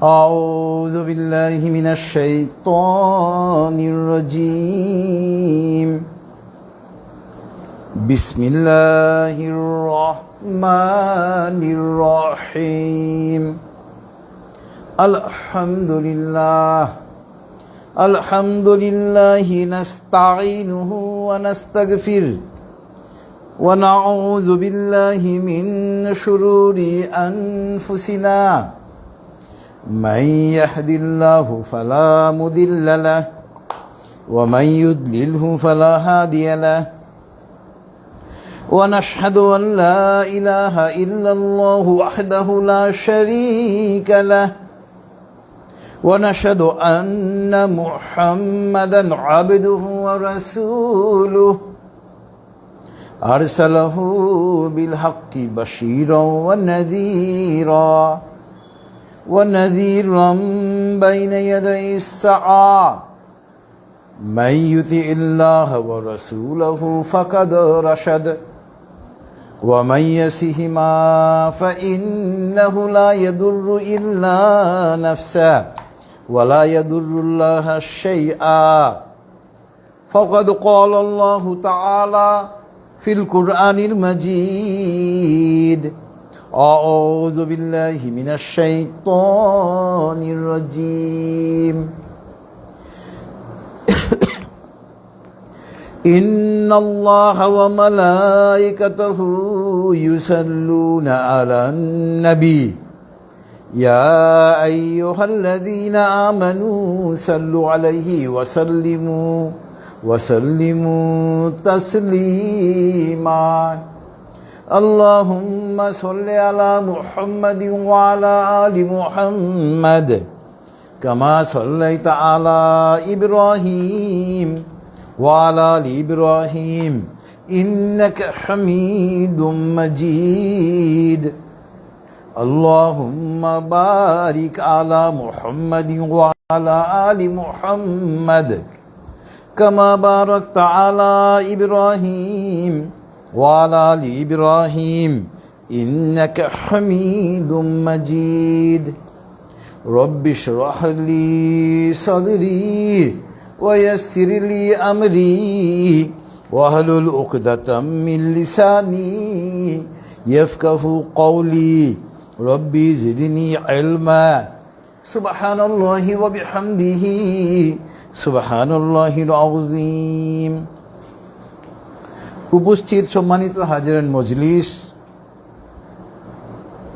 أعوذ بالله من الشيطان الرجيم بسم الله الرحمن الرحيم الحمد لله نستعينه ونستغفره ونعوذ بالله من شرور أنفسنا من يهد الله فلا مضل له ومن يضلله فلا هادي له ونشهد أن لا إله إلا الله وحده لا شريك له ونشهد أن محمدا عبده ورسوله أرسله بالحق بشيرا ونذيرا بين يدي الساعة من يطع الله ورسوله فقد رشد ومن يعصهما فإنه لا يضر إلا نفسه ولا يضر الله شيئا فقد قال الله تعالى في القرآن المجيد أعوذ بالله من الشيطان الرجيم إن الله وملائكته يصلون على النبي يا أيها الذين آمنوا صلوا عليه وسلموا تسليما اللهم صل على محمد وعلى آل محمد كما صليت على إبراهيم وعلى آل إبراهيم إنك حميد مجيد اللهم بارك على محمد وعلى آل محمد كما باركت على إبراهيم وعلى آل إبراهيم إنك حميد مجيد رب اشرح لي صدري ويسر لي أمري واحلل عقدة من لساني يفقه قولي ربي زدني علما سبحان الله وبحمده سبحان الله العظيم উপস্থিত সম্মানিত হাজিরান মজলিস,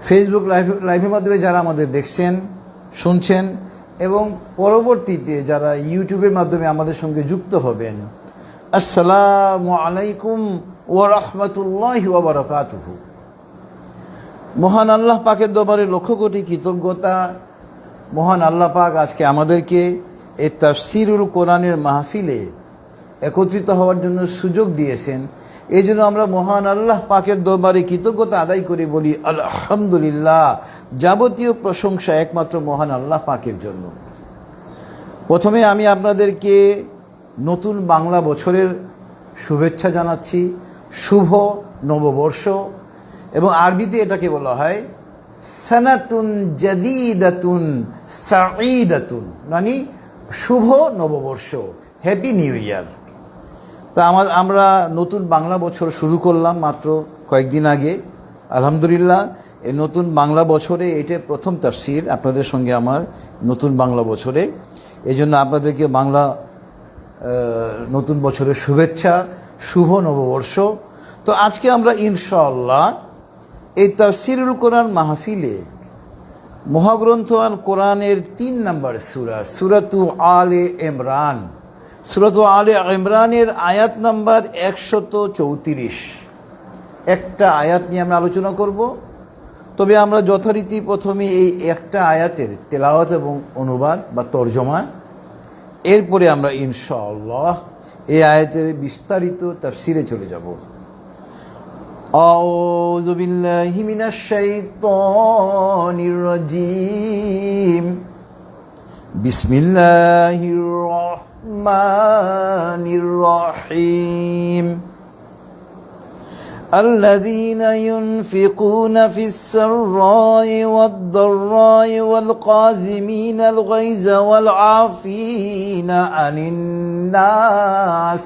ফেসবুক লাইভের মাধ্যমে যারা আমাদের দেখছেন, শুনছেন এবং পরবর্তীতে যারা ইউটিউবের মাধ্যমে আমাদের সঙ্গে যুক্ত হবেন, আসসালামু আলাইকুম ওয়া রাহমাতুল্লাহি ওয়া বারাকাতুহু। মহান আল্লাহ পাকের দরবারে লক্ষ কোটি কৃতজ্ঞতা। মহান আল্লাহ পাক আজকে আমাদেরকে এই তাফসীরুল কোরআনের মাহফিলে একত্রিত হওয়ার জন্য সুযোগ দিয়েছেন। এই জন্য আমরা মহান আল্লাহ পাকের দরবারে কৃতজ্ঞতা আদায় করে বলি আলহামদুলিল্লাহ। যাবতীয় প্রশংসা একমাত্র মহান আল্লাহ পাকের জন্য। প্রথমে আমি আপনাদেরকে নতুন বাংলা বছরের শুভেচ্ছা জানাচ্ছি, শুভ নববর্ষ, এবং আরবিতে এটাকে বলা হয় সানাতুন জাদিদাতুন সাঈদাতুন, মানে শুভ নববর্ষ, হ্যাপি নিউ ইয়ার। তা আমরা নতুন বাংলা বছর শুরু করলাম মাত্র কয়েকদিন আগে। আলহামদুলিল্লাহ, এই নতুন বাংলা বছরে এটা প্রথম তাফসীর আপনাদের সঙ্গে আমার নতুন বাংলা বছরে। এই জন্য আপনাদেরকে বাংলা নতুন বছরের শুভেচ্ছা, শুভ নববর্ষ। তো আজকে আমরা ইনশাআল্লাহ এই তাফসীরুল কোরআন মাহফিলে মহাগ্রন্থ আল কোরআনের 3 নম্বর সূরা, সূরাতু আলে ইমরান, সূরাতু আলে ইমরানের আয়াত নাম্বার 134, একটা আয়াত নিয়ে আমরা আলোচনা করব। তবে আমরা যথারীতি প্রথমে এই একটা আয়াতের তেলাওয়াত এবং অনুবাদ বা তরজমা, এরপরে আমরা ইনশাআল্লাহ এই আয়াতের বিস্তারিত তাফসীরে চলে যাব। আউযু বিল্লাহি মিনাশ শাইতানির রাজীম বিসমিল্লাহির রাহমানির রাহিম الذين ينفقون في السراء والضراء والقاظمين الغيظ والعافين عن الناس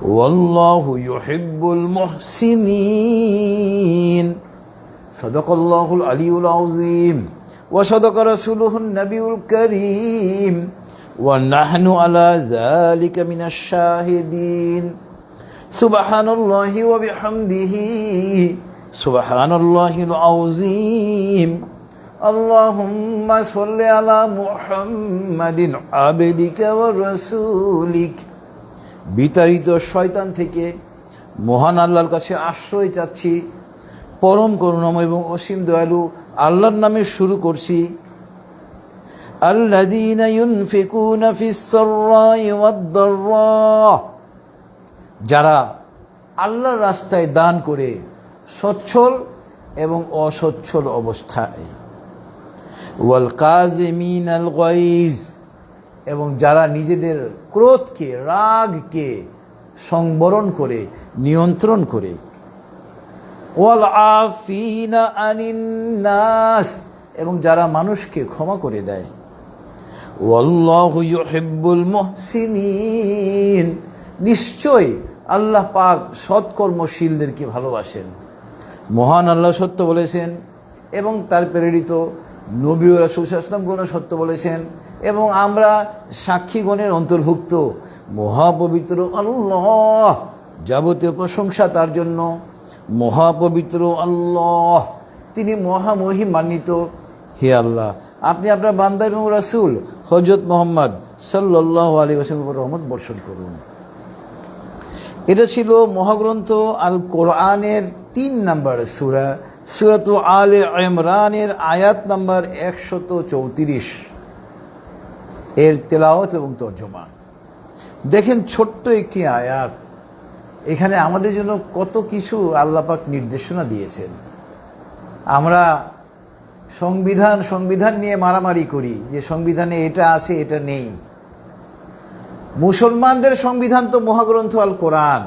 والله يحب المحسنين صدق الله العلي العظيم وصدق رسوله النبي الكريم ونحن على ذلك من الشاهدين سبحان الله وبحمده سبحان الله العظيم اللهم صل على محمد عبدك ورسولك বিতাড়িত শয়তান থেকে মহান আল্লাহর কাছে আশ্রয় চাচ্ছি। পরম করুণাময় এবং অসীম দয়ালু আল্লাহর নামে শুরু করছি। আল্লাযীনা ইউনফিকুনা ফিস সাররাই ওয়াদ-দাররা, যারা আল্লাহর রাস্তায় দান করে সচ্ছল এবং অসচ্ছল অবস্থায়। ওয়াল কাযিমিনাল গায়জ, এবং যারা নিজেদের ক্রোধকে রাগকে সংবরণ করে নিয়ন্ত্রণ করে। ওয়াল আফিনা আনিন নাস, এবং যারা মানুষকে ক্ষমা করে দেয়। ওয়াল্লাহু ইউহিব্বুল মুহসিনিন, নিশ্চয় আল্লাহ পাক সৎকর্মশীলদেরকে ভালোবাসেন। মহান আল্লাহ সত্য বলেছেন এবং তার প্রেরিত নবী ও রাসূল সাল্লাল্লাহু আলাইহি ওয়াসাল্লামগণ সত্য বলেছেন, এবং আমরা সাক্ষীগণের অন্তর্ভুক্ত। মহাপবিত্র আল্লাহ, যাবতীয় প্রশংসা তার জন্য। মহাপবিত্র আল্লাহ, তিনি মহামহিমান্বিত। হে আল্লাহ, আপনি আপনার বান্দা এবং রাসূল হযরত মুহাম্মদ সাল্লাল্লাহু আলাইহি ওয়াসাল্লামের উপর রহমত বর্ষণ করুন। এটা ছিল মহাগ্রন্থ আল কোরআনের 3 নম্বর সূরা, সূরাতুল আলে ইমরানের আয়াত নম্বর 134 এর তেলাওয়াত এবং তরজমা। দেখেন, ছোট্ট একটি আয়াত, এখানে আমাদের জন্য কত কিছু আল্লাহ পাক নির্দেশনা দিয়েছেন। আমরা সংবিধান নিয়ে মারামারি করি যে সংবিধানে এটা আছে এটা নেই। মুসলমানদের সংবিধান তো মহাগ্রন্থ আল কোরআন।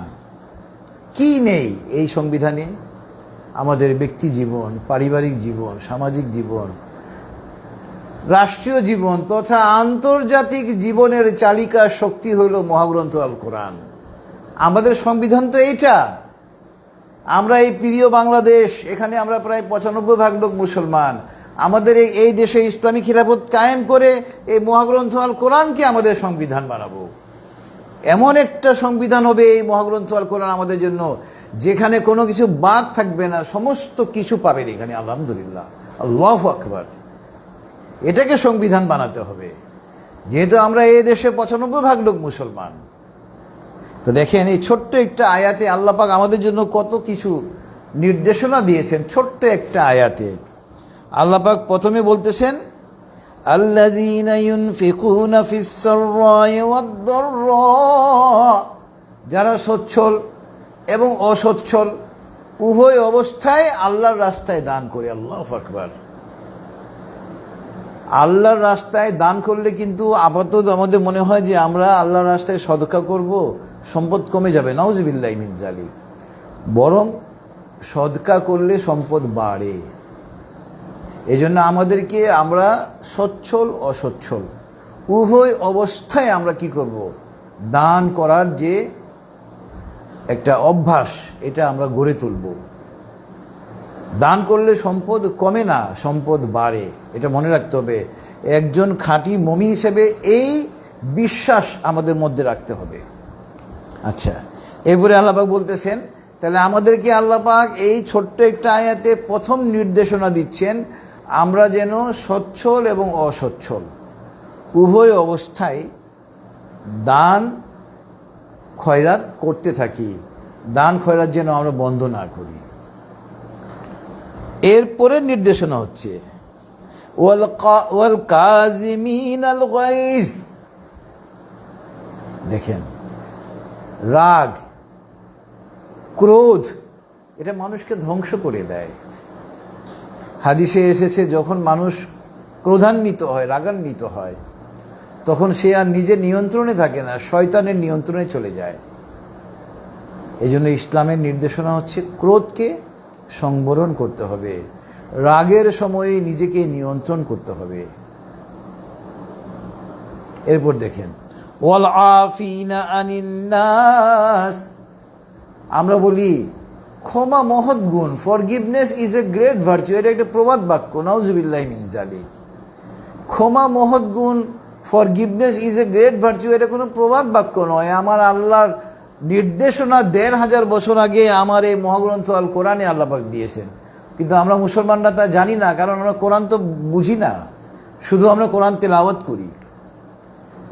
কি নেই এই সংবিধানে? আমাদের ব্যক্তি জীবন, পারিবারিক জীবন, সামাজিক জীবন, রাষ্ট্রীয় জীবন তথা আন্তর্জাতিক জীবনের চালিকা শক্তি হইল মহাগ্রন্থ আল কোরআন। আমাদের সংবিধান তো এইটা। আমরা এই প্রিয় বাংলাদেশ, এখানে আমরা প্রায় 95% লোক মুসলমান। আমাদের এই দেশে ইসলামী খিলাফত কায়েম করে এই মহাগ্রন্থ আল কোরআনকে আমাদের সংবিধান বানাবো। এমন একটা সংবিধান হবে এই মহাগ্রন্থ আল কোরআন আমাদের জন্য, যেখানে কোনো কিছু বাদ থাকবে না, সমস্ত কিছু পাবেন এখানে। আলহামদুলিল্লাহ, আল্লাহু আকবার। এটাকে সংবিধান বানাতে হবে, যেহেতু আমরা এই দেশে 95% লোক মুসলমান। তো দেখেন, এই ছোট্ট একটা আয়াতে আল্লাহ পাক আমাদের জন্য কত কিছু নির্দেশনা দিয়েছেন। ছোট্ট একটা আয়াতে আল্লাহ পাক প্রথমে বলতেছেন, আল্লাযীনা ইউনফিকুনা ফিস সাররাই ওয়াদ-দাররা, যারা সচ্ছল এবং অসচ্ছল উভয় অবস্থায় আল্লাহর রাস্তায় দান করে। আল্লাহু আকবার। আল্লাহর রাস্তায় দান করলে কিন্তু আপাতত আমাদের মনে হয় যে আমরা আল্লাহর রাস্তায় সদকা করব, সম্পদ কমে যাবে। নাউযুবিল্লাহি মিন যালিক। বরং সদকা করলে সম্পদ বাড়ে। এজন্য আমাদেরকে আমরা সচ্ছল অসচ্ছল উভয় অবস্থায় আমরা কি করব? দান করার যে একটা অভ্যাস, এটা আমরা গড়ে তুলব। দান করলে সম্পদ কমে না, সম্পদ বাড়ে। এটা মনে রাখতে হবে। একজন খাঁটি মুমিন হিসেবে এই বিশ্বাস আমাদের মধ্যে রাখতে হবে। আচ্ছা, এরপরে আল্লাহ পাক বলতেছেন, তাহলে আমাদেরকে আল্লাহ পাক এই ছোট্ট একটা আয়াতে প্রথম নির্দেশনা দিচ্ছেন, আমরা যেন সচ্ছল এবং অসচ্ছল উভয় অবস্থায় দান খয়রাত করতে থাকি। দান খয়রাত যেন আমরা বন্ধ না করি। এরপরে নির্দেশনা হচ্ছে ওয়াল কাযিমিনাল গায়জ। দেখেন, রাগ, ক্রোধ, এটা মানুষকে ধ্বংস করে দেয়। হাদিসে এসেছে, যখন মানুষ ক্রোধান্বিত হয়, রাগান্বিত হয়, তখন সে আর নিজের নিয়ন্ত্রণে থাকে না, শয়তানের নিয়ন্ত্রণে চলে যায়। এই জন্য ইসলামের নির্দেশনা হচ্ছে ক্রোধকে সংবরণ করতে হবে, রাগের সময়ে নিজেকে নিয়ন্ত্রণ করতে হবে। এরপর দেখেন ওয়াল আফিনা আনিন নাস, আমরা বলি ক্ষমা মহৎ গুণ, forgiveness is a great virtue, এটা একটা প্রবাদ বাক্য, নাউজুবিল্লাহি মিন যালিক। ক্ষমা মহৎ গুণ, forgiveness is a great virtue, এটা কোনো প্রবাদ বাক্য নয়। আমার আল্লাহর নির্দেশনা ১৫০০ বছর আগে আমার এই মহাগ্রন্থ আল কোরআনে আল্লাহ পাক দিয়েছেন, কিন্তু আমরা মুসলমানরা তা জানি না, কারণ আমরা কোরআন তো বুঝি না, শুধু আমরা কোরআন তেলাওয়াত করি।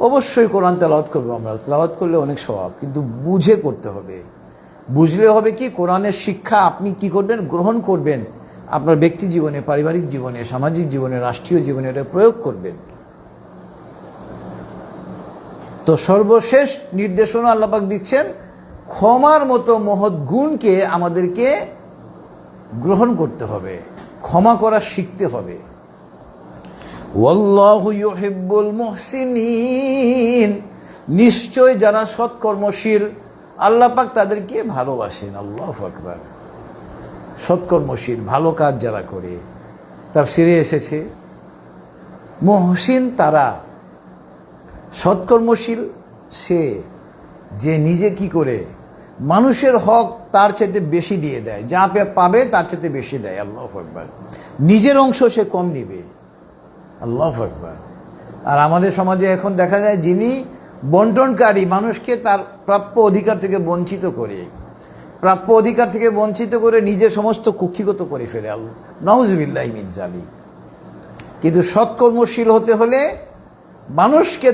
অবশ্যই কোরআন তেলাওয়াত করবো, আমরা তেলাওয়াত করলে অনেক স্বভাব, কিন্তু বুঝে করতে হবে। বুঝলে হবে কি, কোরআনের শিক্ষা আপনি কি করবেন, গ্রহণ করবেন, আপনার ব্যক্তি জীবনে, পারিবারিক জীবনে, সামাজিক জীবনে, রাষ্ট্রীয় জীবনে এটা প্রয়োগ করবেন। তো সর্বশেষ নির্দেশনা আল্লাহ পাক দিচ্ছেন, ক্ষমার মতো মহৎ গুণকে আমাদেরকে গ্রহণ করতে হবে, ক্ষমা করা শিখতে হবে। ওয়াল্লাহু ইউহিব্বুল মুহসিনিন, নিশ্চয় যারা সৎকর্মশীল আল্লাহ পাক তাদেরকে ভালোবাসেন। আল্লাহু আকবার। সৎকর্মশীল, ভালো কাজ যারা করে, তাফসীরে এসেছে মুহসিন তারা, সৎকর্মশীল সে যে নিজে কি করে মানুষের হক তার চাইতে বেশি দিয়ে দেয়, যা পাবে তার চাইতে বেশি দেয়। আল্লাহু আকবার। নিজের অংশ সে কম নিবে। আল্লাহু আকবার। আর আমাদের সমাজে এখন দেখা যায় যিনি বন্টনকারী, মানুষকে তার প্রাপ্য অধিকার থেকে বঞ্চিত করে, প্রাপ্য অধিকার থেকে বঞ্চিত করে নিজে সমস্ত কুক্ষিগত করে ফেলে। আল্লাহ নাউজুবিল্লাহি মিন যালিক। কিন্তু সৎকর্মশীল হতে হলে মানুষকে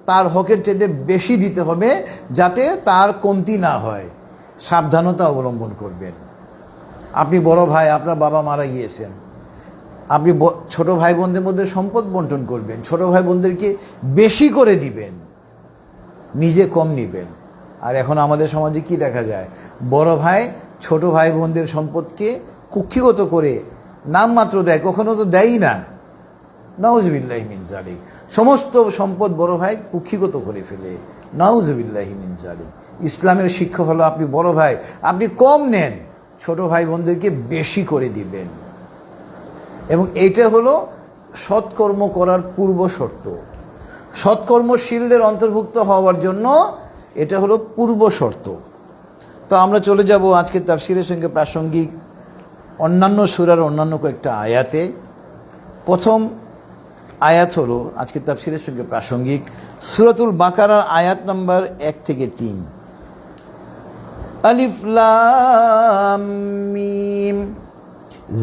তার হকের চাইতে বেশি দিতে হবে, যাতে তার কমতি না হয়। সাবধানতা অবলম্বন করবেন। আপনি বড় ভাই, আপনার বাবা মারা গিয়েছেন, আপনি ছোট ভাই বোনদের মধ্যে সম্পদ বন্টন করবেন, ছোট ভাই বোনদেরকে বেশি করে দিবেন, নিজে কম নিবেন। আর এখন আমাদের সমাজে কি দেখা যায়, বড় ভাই ছোট ভাই বোনদের সম্পদকে কুক্ষিগত করে নামমাত্র দেয়, কখনো তো দেয়ই না। নাউজুবিল্লাহি মিন যালিক। সমস্ত সম্পদ বড় ভাই কুক্ষিগত করে ফেলে। নাউজুবিল্লাহি মিন যালিক। ইসলামের শিক্ষা হলো, আপনি বড় ভাই, আপনি কম নেন, ছোট ভাই বোনদেরকে বেশি করে দিবেন। এবং এইটা হলো সৎকর্ম করার পূর্ব শর্ত। সৎকর্মশীলদের অন্তর্ভুক্ত হওয়ার জন্য এটা হলো পূর্ব শর্ত। তো আমরা চলে যাব আজকে তাফসীরের সঙ্গে প্রাসঙ্গিক অন্যান্য সূরার অন্যান্য কয়েকটা আয়াতে। প্রথম আয়াত হলো আজকে তাফসীরের সঙ্গে প্রাসঙ্গিক সূরাতুল বাকারার আয়াত নাম্বার 1 থেকে 3। আলিফ লাম মিম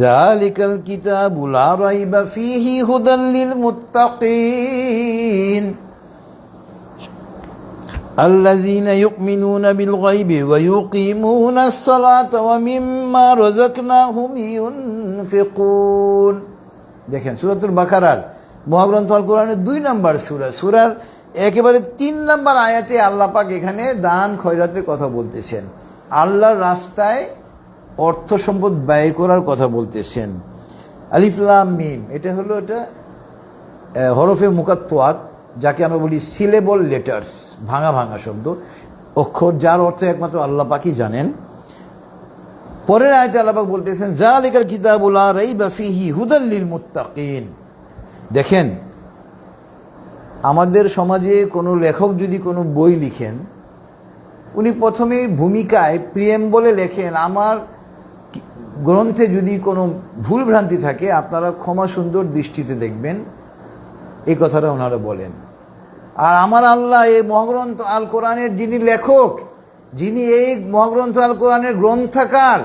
যালিকাল কিতাবু লা রাইবা ফীহি হুদাল লিল মুত্তাকিন আল্লাযীনা ইউমিনুনা বিল গায়বি ওয়া ইউকিমুনাস সালাতা ওয়া মিম্মা রাযাকনাহুম ইউনফিকুন। দেখেন সূরাতুল বাকারার মহাগ্রন্থ আল কোরআনের 2 নম্বর সূরার একেবারে 3 নম্বর আয়াতে আল্লাহ পাক এখানে দান খয়রাতের কথা বলতেছেন, আল্লাহর রাস্তায় অর্থ সম্পদ ব্যয় করার কথা বলতেছেন। আলিফ লাম মিম, এটা হলো এটা হরফে মুকাত্তাত, যাকে আমরা বলি সিলেবল লেটার্স, ভাঙা ভাঙা শব্দ, অক্ষর, যার অর্থ একমাত্র আল্লাহ পাকই জানেন। পরের আয়াতে আল্লাহ পাক বলতেছেন যালিকাল কিতাবু লা রাইবা ফীহি হুদাল লিল মুত্তাকিন। দেখেন, আমাদের সমাজে কোনো লেখক যদি কোনো বই লিখেন, উনি প্রথমে ভূমিকায় প্রিয়েম্বলে লেখেন, আমার গ্রন্থে যদি কোনো ভুল ভ্রান্তি থাকে আপনারা ক্ষমা সুন্দর দৃষ্টিতে দেখবেন, এই কথাটা ওনারা বলেন। আর আমার আল্লাহ এই মহাগ্রন্থ আল কোরআনের যিনি লেখক, যিনি এই মহাগ্রন্থ আল কোরআনের গ্রন্থাকার,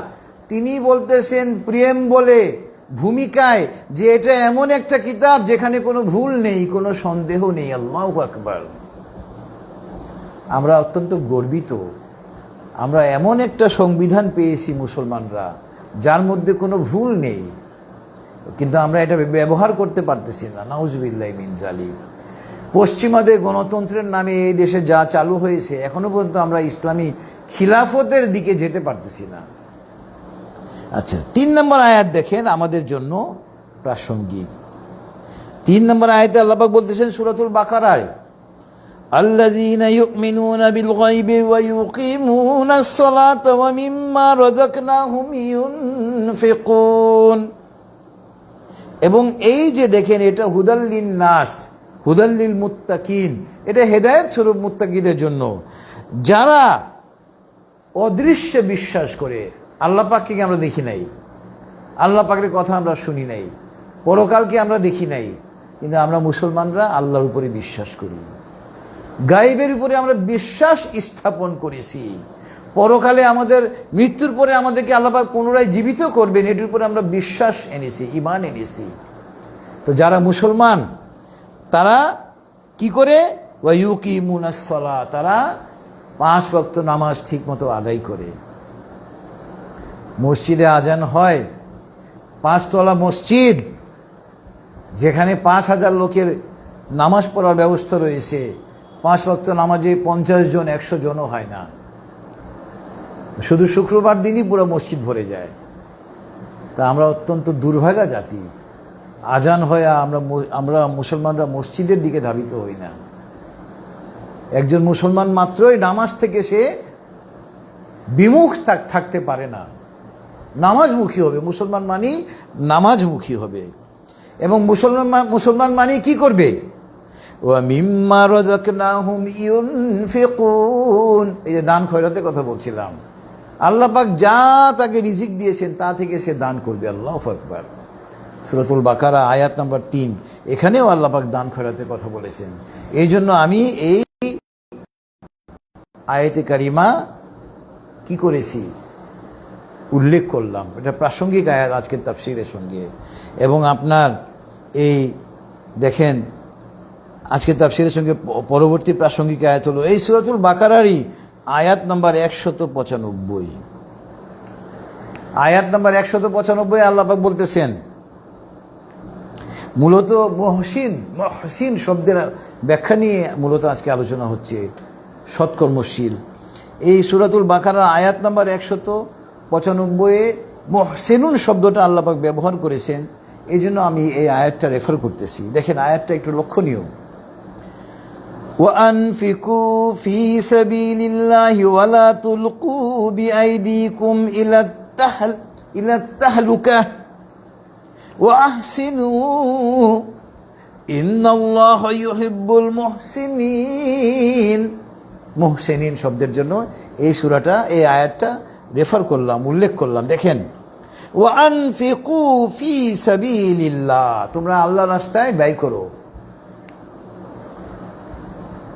তিনি বলতেছেন প্রিয়েম্বলে, ভূমিকায়, যে এটা এমন একটা কিতাব যেখানে কোনো ভুল নেই, কোনো সন্দেহ নেই। আল্লাহু আকবার। আমরা অত্যন্ত গর্বিত, আমরা এমন একটা সংবিধান পেয়েছি মুসলমানরা যার মধ্যে কোনো ভুল নেই, কিন্তু আমরা এটা ব্যবহার করতে পারতেছি না। নাউজুবিল্লাহি মিন যালিক। পশ্চিমাদের গণতন্ত্রের নামে এই দেশে যা চালু হয়েছে, এখনো পর্যন্ত আমরা ইসলামী খিলাফতের দিকে যেতে পারতেছি না। আচ্ছা, 3 নম্বর আয়াত দেখেন, আমাদের জন্য প্রাসঙ্গিক। 3 নম্বর আয়াতে আল্লাহ পাক বলতেছেন সূরাতুল বাকারায়, আল্লাযীনা ইউমিনুনা বিল গায়বি ওয়া ইউকিমুনাস সালাতা ওয়া মিম্মা রাযাকনাহুম ইউনফিকুন। এবং এই যে দেখেন, এটা হুদাল্লিন নাস, হুদাল্লিল মুত্তাকিন, এটা হেদায়েত স্বরূপ মুত্তাকিদের জন্য, যারা অদৃশ্যে বিশ্বাস করে। আল্লাহ পাককে আমরা দেখি নাই, আল্লাহ পাকের কথা আমরা শুনি নাই, পরকালকে আমরা দেখি নাই, কিন্তু আমরা মুসলমানরা আল্লাহর উপরে বিশ্বাস করি, গায়েবের উপরে আমরা বিশ্বাস স্থাপন করেছি। পরকালে আমাদের মৃত্যুর পরে আমাদেরকে আল্লাহ পাক পুনরায় জীবিত করবেন, এটির উপরে আমরা বিশ্বাস এনেছি, ঈমান এনেছি। তো যারা মুসলমান তারা কি করে? ওয়া ইউকিমুনাস সালাত, তারা 5 ওয়াক্ত নামাজ ঠিকমতো আদায় করে। মসজিদে আজান হয়, 5 তলা মসজিদ, যেখানে 5000 লোকের নামাজ পড়ার ব্যবস্থা রয়েছে, 5 ওয়াক্ত নামাজে 50 জন 100 জনও হয় না। শুধু শুক্রবার দিনই পুরো মসজিদ ভরে যায়। তা আমরা অত্যন্ত দুর্ভাগা জাতি। আজান হয়, আমরা মুসলমানরা মসজিদের দিকে ধাবিত হই না। একজন মুসলমান মাত্রই নামাজ থেকে সে বিমুখ থাকতে পারে না, নামাজমুখী হবে। মুসলমান মানি নামাজমুখী হবে। এবং মুসলমান মানি কি করবে? ওয়া মিম্মা রাযাকনাহুম ইউনফিকুন, এই যে দান খয়রাতের কথা বলছিলাম, আল্লাহ পাক যা তাকে রিজিক দিয়েছেন তা থেকে সে দান করবে। আল্লাহু আকবার। সূরাতুল বাকারা আয়াত নম্বর 3, এখানেও আল্লাহ পাক দান খয়রাতের কথা বলেছেন। এই জন্য আমি এই আয়াতে কারিমা কি করেছি? উল্লেখ করলাম। এটা প্রাসঙ্গিক আয়াত আজকের তাফসীরের সঙ্গে। এবং আপনার এই দেখেন, আজকের তাফসীরের সঙ্গে পরবর্তী প্রাসঙ্গিক আয়াত হলো এই সূরাতুল বাকারারই আয়াত নম্বর 195। আয়াত নম্বর 195 আল্লাহ পাক বলতেছেন, মূলত মহসিন শব্দের ব্যাখ্যা নিয়ে মূলত আজকে আলোচনা হচ্ছে, সৎকর্মশীল। এই সূরাতুল বাকারার আয়াত নম্বর 195 মহসিনুন শব্দটা আল্লাহ পাক ব্যবহার করেছেন। এই জন্য আমি এই আয়াতটা রেফার করতেছি। দেখেন, আয়াতটা একটু লক্ষণীয়। وَأَنْفِقُوا فِي سَبِيلِ اللَّهِ وَلَا تُلْقُوا بِأَيْدِيكُمْ إِلَى التَّهْلُكَةِ وَأَحْسِنُوا إِنَّ اللَّهَ يُحِبُّ الْمُحْسِنِينَ। মুহসিনিন শব্দের জন্য এই সূরাটা, এই আয়াতটা রেফার করলাম, উল্লেখ করলাম। দেখেন, ওয়ানফিকু ফি সাবিলিল্লাহ, তোমরা আল্লাহর রাস্তায় ব্যয় করো।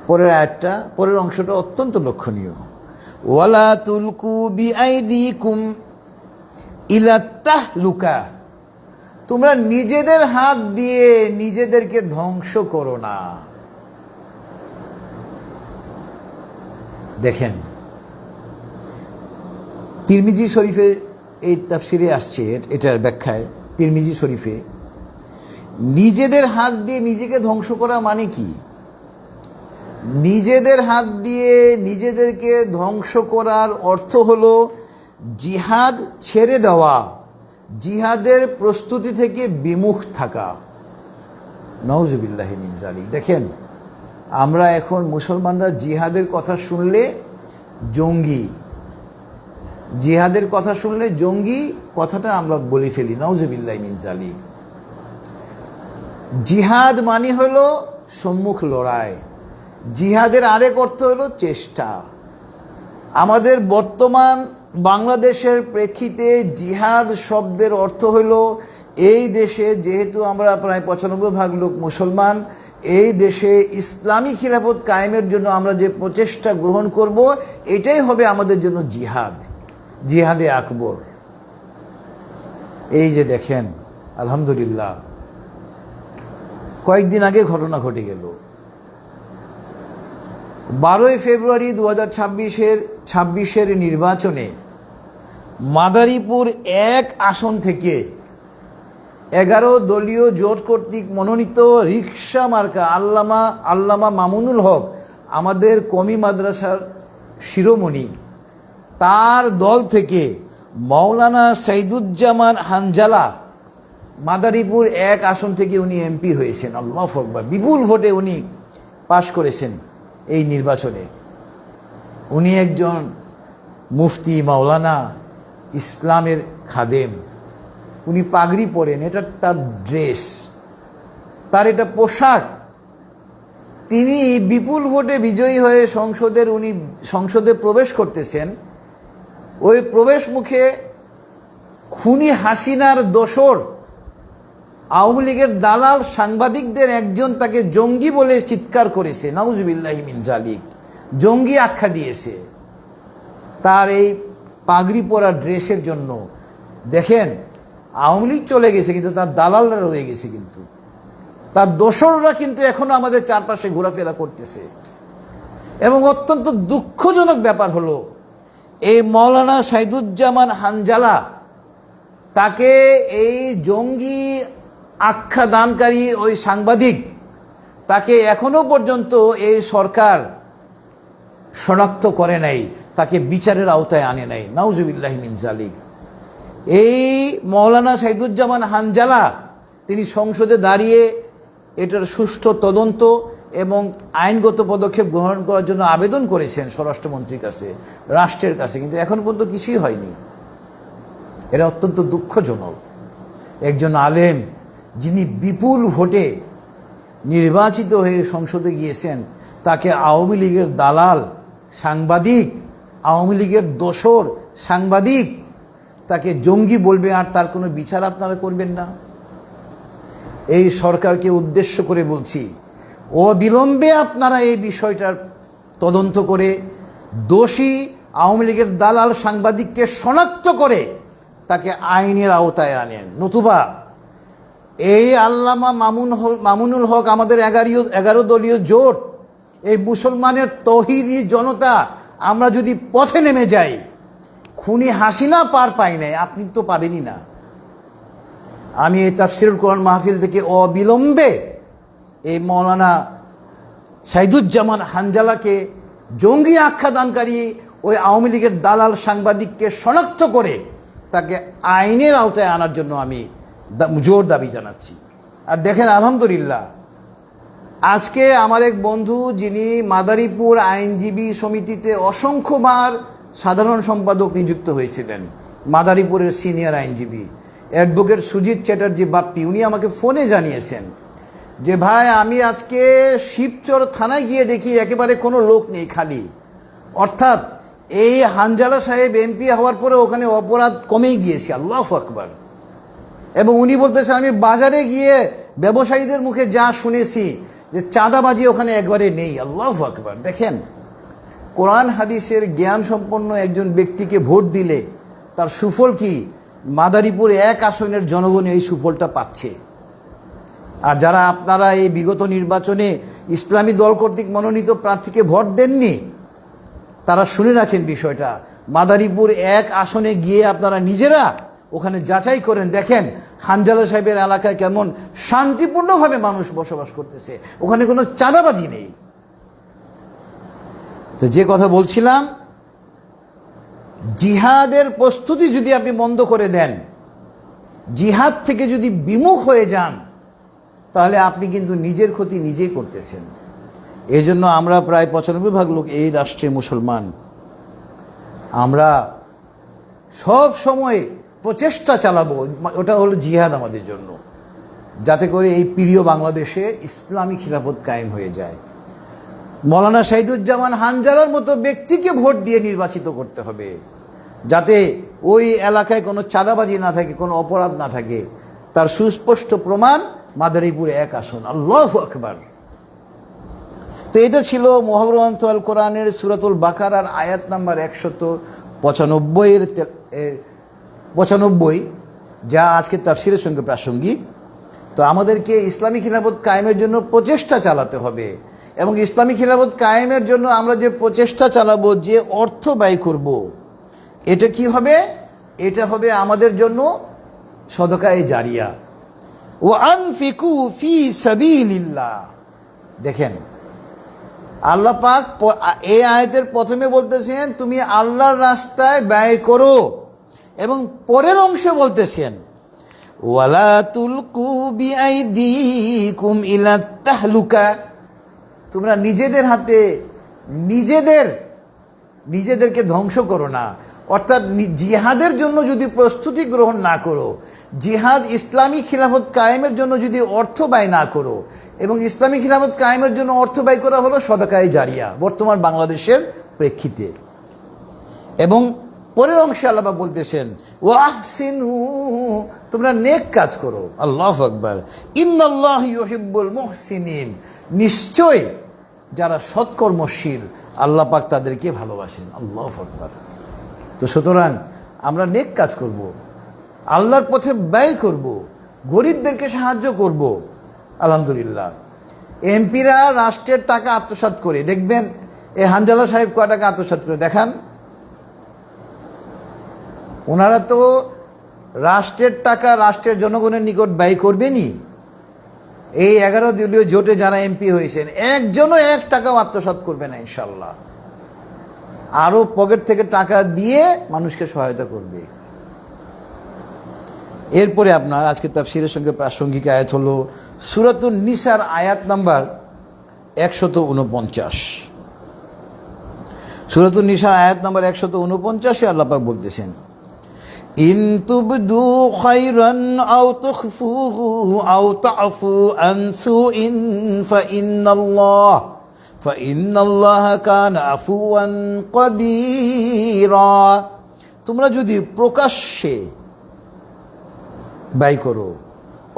পরের আয়াতটা, পরের অংশটা অত্যন্ত লক্ষণীয়। ওয়ালা তুলকু বিআইদিকুম ইলা তাহলুকা, তোমরা নিজেদের হাত দিয়ে নিজেদেরকে ধ্বংস করো না। দেখেন, তিরমিজি শরীফে এই তাফসিরে আসছে, এটার ব্যাখ্যায় তিরমিজি শরীফে, নিজেদের হাত দিয়ে নিজেকে ধ্বংস করা মানে কি? নিজেদের হাত দিয়ে নিজেদেরকে ধ্বংস করার অর্থ হলো জিহাদ ছেড়ে দেওয়া, জিহাদের প্রস্তুতি থেকে বিমুখ থাকা। নাউজুবিল্লাহি মিন যালিক। দেখেন, আমরা এখন মুসলমানরা জিহাদের কথা শুনলে জঙ্গি, জিহাদের কথা শুনলে জঙ্গি কথাটা আমরা বলে ফেলি। নাউজুবিল্লাহি মিন যালিক। জিহাদ মানে হলো সম্মুখ লড়াই, জিহাদের আরেক অর্থ হলো চেষ্টা। আমাদের বর্তমান বাংলাদেশের প্রেক্ষিতে জিহাদ শব্দের অর্থ হলো, এই দেশে যেহেতু আমরা প্রায় 95% লোক মুসলমান, এই দেশে ইসলামী খিলাফত কায়েমের জন্য আমরা যে প্রচেষ্টা গ্রহণ করব, এটাই হবে আমাদের জন্য জিহাদ, জিহাদে আকবর। এই যে দেখেন, আলহামদুলিল্লাহ, কয়েকদিন আগে ঘটনা ঘটে গেল। 12 ফেব্রুয়ারি 2026-এর নির্বাচনে মাদারীপুর 1 আসন থেকে 11 দলীয় জোট কর্তৃক মনোনীত রিকশা মার্কা আল্লামা মামুনুল হক, আমাদের কওমি মাদ্রাসার শিরোমণি, তার দল থেকে মাওলানা সাইদুজ্জামান হানজালা মাদারীপুর 1 আসন থেকে উনি এমপি হয়েছেন। আল্লাহু আকবার। বিপুল ভোটে উনি পাশ করেছেন। এই নির্বাচনে। উনি একজন মুফতি, মাওলানা, ইসলামের খাদেম। উনি পাগড়ি পরেন, এটা তার ড্রেস, তার এটা পোশাক। তিনি বিপুল ভোটে বিজয়ী হয়ে উনি সংসদে প্রবেশ করতেছেন। ওই প্রবেশ মুখে খুনি হাসিনার দোসর, আওয়ামী লীগের দালাল সাংবাদিকদের একজন তাকে জঙ্গি বলে চিৎকার করেছে, নাউজুবিল্লাহি মিন জালিক, জঙ্গি আখ্যা দিয়েছে তার এই পাগড়ি পরা ড্রেসের জন্য। দেখেন, আওয়ামী লীগ চলে গেছে কিন্তু তার দালালরা রয়ে গেছে, কিন্তু তার দোসররা কিন্তু এখনো আমাদের চারপাশে ঘোরাফেরা করতেছে। এবং অত্যন্ত দুঃখজনক ব্যাপার হলো, এই মৌলানা সাইদুজ্জামান হানজালা, তাকে এই জঙ্গি আখ্যা দানকারী ওই সাংবাদিক, তাকে এখনো পর্যন্ত এই সরকার শনাক্ত করে নাই, তাকে বিচারের আওতায় আনে নাই, নাউজুবিল্লাহি মিন জালিক। এই মৌলানা সাইদুজ্জামান হানজালা তিনি সংসদে দাঁড়িয়ে এটার সুষ্ঠু তদন্ত এবং আইনগত পদক্ষেপ গ্রহণ করার জন্য আবেদন করেছেন স্বরাষ্ট্রমন্ত্রীর কাছে, রাষ্ট্রের কাছে, কিন্তু এখন পর্যন্ত কিছুই হয়নি। এটা অত্যন্ত দুঃখজনক। একজন আলেম যিনি বিপুল ভোটে নির্বাচিত হয়ে সংসদে গিয়েছেন, তাকে আওয়ামী লীগের দালাল সাংবাদিক, আওয়ামী লীগের দোসর সাংবাদিক তাকে জঙ্গি বলবে, আর তার কোনো বিচার আপনারা করবেন না। এই সরকারকে উদ্দেশ্য করে বলছি, অবিলম্বে আপনারা এই বিষয়টার তদন্ত করে দোষী আওয়ামী লীগের দালাল সাংবাদিককে শনাক্ত করে তাকে আইনের আওতায় আনেন। নতুবা এই আল্লামা মামুনুল হক, আমাদের 11 দলীয় জোট, এই মুসলমানের তৌহিদি জনতা, আমরা যদি পথে নেমে যাই, খুনি হাসিনা পার পাই নাই, আপনি তো পাবেনই না। আমি এই তাফসিরুল কোরআন মাহফিল থেকে অবিলম্বে এই মৌলানা সাইদুজ্জামান হানজালাকে জঙ্গি আখ্যাদানকারী ওই আওয়ামী লীগের দালাল সাংবাদিককে শনাক্ত করে তাকে আইনের আওতায় আনার জন্য আমি জোর দাবি জানাচ্ছি। আর দেখেন, আলহামদুলিল্লাহ, আজকে আমার এক বন্ধু, যিনি মাদারীপুর আইনজীবী সমিতিতে অসংখ্যবার সাধারণ সম্পাদক নিযুক্ত হয়েছিলেন, মাদারীপুরের সিনিয়র আইনজীবী অ্যাডভোকেট সুজিত চ্যাটার্জি বাপ্পি, উনি আমাকে ফোনে জানিয়েছেন যে ভাই, আমি আজকে শিবচর থানায় গিয়ে দেখি একেবারে কোনো লোক নেই, খালি। অর্থাৎ এই হানজালা সাহেব এমপি হওয়ার পরে ওখানে অপরাধ কমেই গিয়েছে, আল্লাহু আকবার। এবং উনি বলতেছেন, আমি বাজারে গিয়ে ব্যবসায়ীদের মুখে যা শুনেছি যে চাঁদাবাজি ওখানে একবারে নেই, আল্লাহু আকবার। দেখেন, কোরআন হাদিসের জ্ঞান সম্পন্ন একজন ব্যক্তিকে ভোট দিলে তার সুফল কি? মাদারীপুর 1 আসনের জনগণ এই সুফলটা পাচ্ছে। আর যারা আপনারা এই বিগত নির্বাচনে ইসলামী দল কর্তৃক মনোনীত প্রার্থীকে ভোট দেননি, তারা শুনে রাখেন বিষয়টা। মাদারীপুর 1 আসনে গিয়ে আপনারা নিজেরা ওখানে যাচাই করেন, দেখেন হানজালা সাহেবের এলাকায় কেমন শান্তিপূর্ণভাবে মানুষ বসবাস করতেছে, ওখানে কোনো চাঁদাবাজি নেই। তো যে কথা বলছিলাম, জিহাদের প্রস্তুতি যদি আপনি বন্ধ করে দেন, জিহাদ থেকে যদি বিমুখ হয়ে যান, তাহলে আপনি কিন্তু নিজের ক্ষতি নিজেই করতেছেন। এই জন্য আমরা প্রায় 95% লোক এই রাষ্ট্রে মুসলমান, আমরা সব সময় প্রচেষ্টা চালাবো, ওটা হলো জিহাদ আমাদের জন্য, যাতে করে এই প্রিয় বাংলাদেশে ইসলামী খিলাফত কায়েম হয়ে যায়। মৌলানা সাইদুজ্জামান হানজালার মতো ব্যক্তিকে ভোট দিয়ে নির্বাচিত করতে হবে, যাতে ওই এলাকায় কোনো চাঁদাবাজি না থাকে, কোনো অপরাধ না থাকে। তার সুস্পষ্ট প্রমাণ মাদারীপুর 1 আসন, আল্লাহু আকবার। তো এটা ছিল মহাগ্রন্থ আল কোরআনের সূরাতুল বাকারার আয়াত নাম্বার 195, যা আজকে তাফসিরের সঙ্গে প্রাসঙ্গিক। তো আমাদেরকে ইসলামী খিলাফত কায়েমের জন্য প্রচেষ্টা চালাতে হবে, এবং ইসলামী খিলাফত কায়েমের জন্য আমরা যে প্রচেষ্টা চালাবো, যে অর্থ ব্যয় করব, এটা কি হবে? এটা হবে আমাদের জন্য সদকায়ে জারিয়া। ওয়া আনফিকু ফি সাবিলিল্লাহ। দেখেন, আল্লাহ পাক এই আয়াতের প্রথমে বলতেছেন তুমি আল্লাহর রাস্তায় ব্যয় করো, এবং পরের অংশে বলতেছেন ওয়ালা তুলকু বিআইদিকুম ইলা তাহলুকা, তোমরা নিজেদের হাতে নিজেদেরকে ধ্বংস করো না, অর্থাৎ জিহাদের জন্য যদি প্রস্তুতি গ্রহণ না করো, জিহাদ ইসলামী খিলাফত কায়েমের জন্য যদি অর্থ ব্যয় না করো, এবং ইসলামী খিলাফত কায়েমের জন্য অর্থ ব্যয় করা হলো সদকায়ে জারিয়া বর্তমান বাংলাদেশের প্রেক্ষিতে। এবং পরের অংশে আল্লাহ বলতেছেন ওয়াহসিনু, তোমরা নেক কাজ করো। আল্লাহু আকবার। ইন্নাল্লাহা ইউহিব্বুল মুহসিনিন, নিশ্চয় যারা সৎকর্মশীল আল্লাহ পাক তাদেরকে ভালোবাসেন। আল্লাহু আকবার। তো সুতরাং আমরা নেক কাজ করব, আল্লাহর পথে ব্যয় করব, গরিবদেরকে সাহায্য করব। আলহামদুলিল্লাহ, এমপিরা রাষ্ট্রের টাকা আত্মসাৎ করে, দেখবেন এই হানজালা সাহেব কয় টাকা আত্মসাৎ করে দেখান। ওনারা তো রাষ্ট্রের টাকা রাষ্ট্রের জনগণের নিকট ব্যয় করবেনই। এই 11 দলীয় জোটে যারা এমপি হয়েছেন একজনও 1 টাকাও আত্মসাৎ করবে না ইনশাল্লাহ। আরও পকেট থেকে টাকা দিয়ে মানুষকে সহায়তা করবে। এরপরে আপনার আজকে তাফসীরের সঙ্গে প্রাসঙ্গিক আয়াত হলো সূরাতুন নিসার আয়াত নাম্বার 149। সূরাতুন নিসার আয়াত নাম্বার 149-এ আল্লাহ পাক বলতেছেন ইন তুবদু খায়রান আও তুখফুহু আও তা'ফু আন সুইন ফাইন্নাল্লাহা কানা আফুওয়ান কাদিরা। তোমরা যদি প্রকাশ্যে ব্যয় করো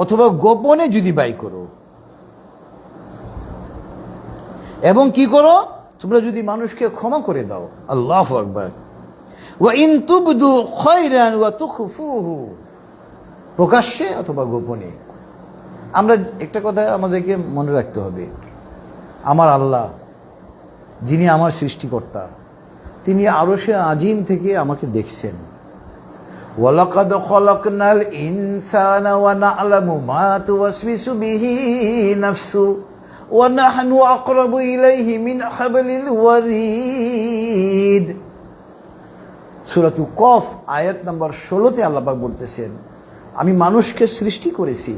অথবা গোপনে যদি ব্যয় করো, এবং কি করো, তোমরা যদি মানুষকে ক্ষমা করে দাও। আল্লাহু আকবার। ওয়া ইন তুবদু খায়রান ওয়া তুখফুহু, প্রকাশ্যে অথবা গোপনে। আমরা একটা কথা আমাদেরকে মনে রাখতে হবে, আমার আল্লাহ যিনি আমার সৃষ্টিকর্তা, তিনি আরশে আজিম থেকে আমাকে দেখছেন। ওয়ালাকাদ খালাকনাল ইনসানা ওয়া না'লামু মা তুওয়াসবিসু বিহি নাফসু ওয়া নাহনু আকরাবু ইলাইহি মিন হাবলিল ওয়ারিদ। সূরাতু কফ আয়াত নাম্বার 16-তে আল্লাহ পাক বলতেছেন, আমি মানুষকে সৃষ্টি করেছি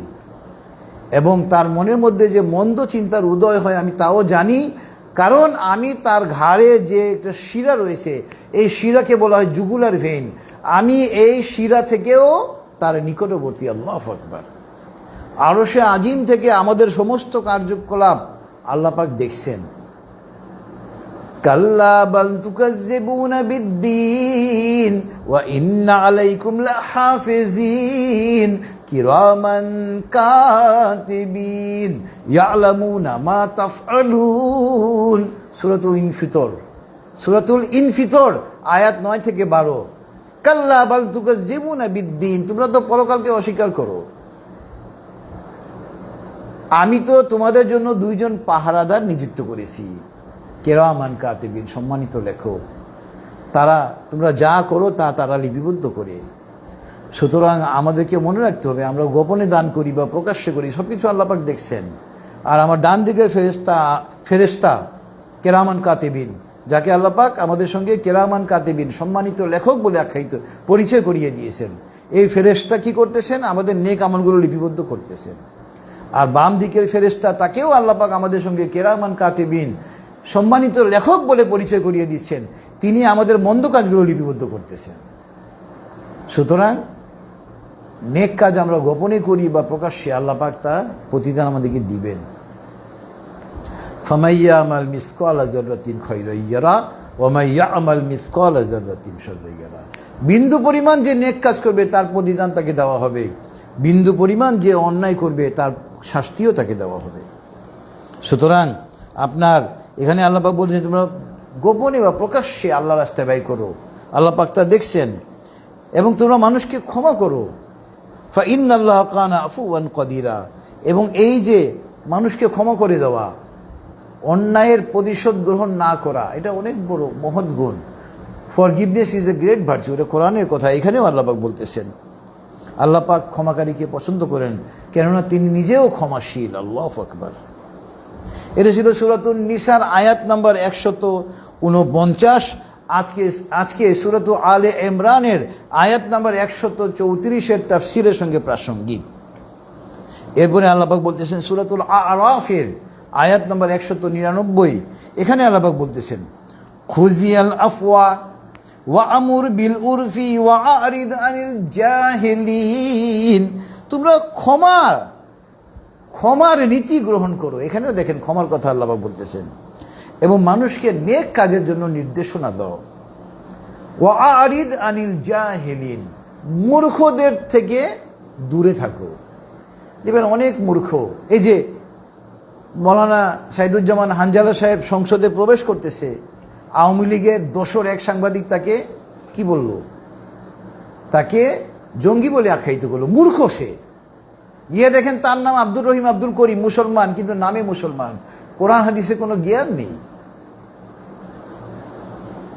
এবং তার মনের মধ্যে যে মন্দ চিন্তার উদয় হয় আমি তাও জানি, কারণ আমি তার ঘাড়ে যে একটা শিরা রয়েছে, এই শিরাকে বলা হয় জুগুলার ভেইন, আমি এই শিরা থেকেও তার নিকটবর্তী। আল্লাহু আকবার। আরশে আজিম থেকে আমাদের সমস্ত কার্যকলাপ আল্লাহ পাক দেখছেন। কাল্লা বাল তুকাজ্জিবুনা বিদ্দীন ওয়া ইন্না আলাইকুম লাহাফিজিন কিরামান কাতিবিন ইয়ালামুনা মা তাফআলুন। সূরাতুল ইনফিতর আয়াত 9 থেকে 12। কাল্লা বাল তুকাজ্জিবুনা বিদ্দীন, তোমরা তো পরকালকে অস্বীকার করো। আমি তো তোমাদের জন্য 2 জন পাহারাদার নিযুক্ত করেছি, কিরামান কাতিবিন, সম্মানিত লেখক। তোমরা যা করো তারা লিপিবদ্ধ করে। সুতরাং আমাদেরকে মনে রাখতে হবে, আমরা গোপনে দান করি বা প্রকাশ্যে করি, সব কিছু আল্লাহ পাক দেখছেন। আর আমার ডান দিকের ফেরেশতা কিরামান কাতিবিন, যাকে আল্লাহ পাক আমাদের সঙ্গে কিরামান কাতিবিন, সম্মানিত লেখক বলে আখ্যায়িত পরিচয় করিয়ে দিয়েছেন। এই ফেরেশতা কি করতেছেন? আমাদের নেক আমলগুলো লিপিবদ্ধ করতেছেন। আর বাম দিকের ফেরেশতা, তাকেও আল্লাহ পাক আমাদের সঙ্গে কিরামান কাতিবিন, সম্মানিত লেখক বলে পরিচয় করিয়ে দিচ্ছেন। তিনি আমাদের মন্দ কাজগুলো লিপিবদ্ধ করতেছেন। সুতরাং নেক কাজ আমরা গোপনে করি বা প্রকাশ্যে, আল্লাহ পাক তার প্রতিদান আমাদেরকে দিবেন। ফামাইয়া আমাল মিসকালা যাররাতিন খায়রান ইয়ারা ওয়া মাইয়া আমাল মিসকালা যাররাতিন শাররান ইয়ারা। বিন্দু পরিমাণ যে নেক কাজ করবে তার প্রতিদান তাকে দেওয়া হবে, বিন্দু পরিমাণ যে অন্যায় করবে তার শাস্তিও তাকে দেওয়া হবে। সুতরাং আপনার এখানে আল্লাহ পাক বলছেন তোমরা গোপনে বা প্রকাশ্যে আল্লাহ রাস্তায় ব্যয় করো, আল্লাহ পাক তা দেখছেন। এবং তোমরা মানুষকে ক্ষমা করো। ফাইন্নাল্লাহা কানা আফুওয়ান কাদিরা। এবং এই যে মানুষকে ক্ষমা করে দেওয়া, অন্যায়ের প্রতিশোধ গ্রহণ না করা, এটা অনেক বড় মহৎ গুণ। Forgiveness is a great virtue, এটা কোরআনের কথা। এখানেও আল্লাহ পাক বলতেছেন আল্লাহ পাক ক্ষমাকারীকে পছন্দ করেন, কেননা তিনি নিজেও ক্ষমাশীল। আল্লাহু আকবার। এটা ছিল সূরাতুন নিসার আয়াত নাম্বার 149। আজকে সূরাতু আলে ইমরানের আয়াত নাম্বার 134-এর তাফসীরের সঙ্গে প্রাসঙ্গিক। এরপরে আল্লাহ পাক বলতেছেন সূরাতুল আরাফের আয়াত নাম্বার 199, এখানে আল্লাহ পাক বলতেছেন খুজিয়াল আফওয়া ওয়া আমুর বিল উরফি ওয়া আরিদ আনিল জাহিলিন, তোমরা ক্ষমার নীতি গ্রহণ করো। এখানেও দেখেন ক্ষমার কথা আল্লাহ পাক বলতেছেন, এবং মানুষকে নেক কাজের জন্য নির্দেশনা দাও। ওয়া আরিদ আনিল জাহিলিন, মূর্খদের থেকে দূরে থাকো। দেখবেন অনেক মূর্খ, এই যে মৌলানা সাইদুজ্জামান হানজালা সাহেব সংসদে প্রবেশ করতেছে, আওয়ামী লীগের দোসর এক সাংবাদিক তাকে কি বলল, তাকে জঙ্গি বলে আখ্যায়িত করলো। মূর্খ সে। গিয়ে দেখেন তার নাম আব্দুর রহিম আব্দুল করিম, মুসলমান, কিন্তু নামে মুসলমান, কোরআন হাদিসে কোনো জ্ঞান নেই।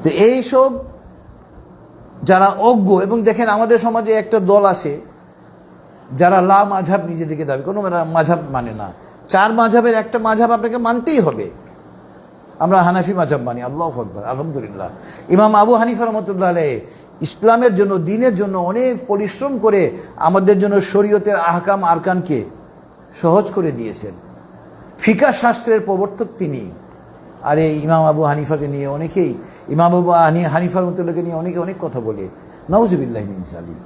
তো এইসব যারা অজ্ঞ, এবং দেখেন আমাদের সমাজে একটা দল আছে যারা লা মাঝহাব নিজেদেরকে দাবি, কোনো মাঝহাব মানে না। 4 মাঝহাবের একটা মাঝহাব আপনাকে মানতেই হবে। আমরা হানাফি মাঝহাব মানি, আল্লাহু আকবার, আলহামদুলিল্লাহ। ইমাম আবু হানিফা রহমতুল্লাহ আলাইহি ইসলামের জন্য, দ্বীনের জন্য অনেক পরিশ্রম করে আমাদের জন্য শরীয়তের আহকাম আরকানকে সহজ করে দিয়েছেন। ফিকা শাস্ত্রের প্রবর্তক তিনি। আর এই ইমাম আবু হানিফাকে নিয়ে অনেকেই, ইমাম আবু হানিফা রহমতুল্লাহকে নিয়ে অনেকে অনেক কথা বলে, নাউজুবিল্লাহি মিন যালিক।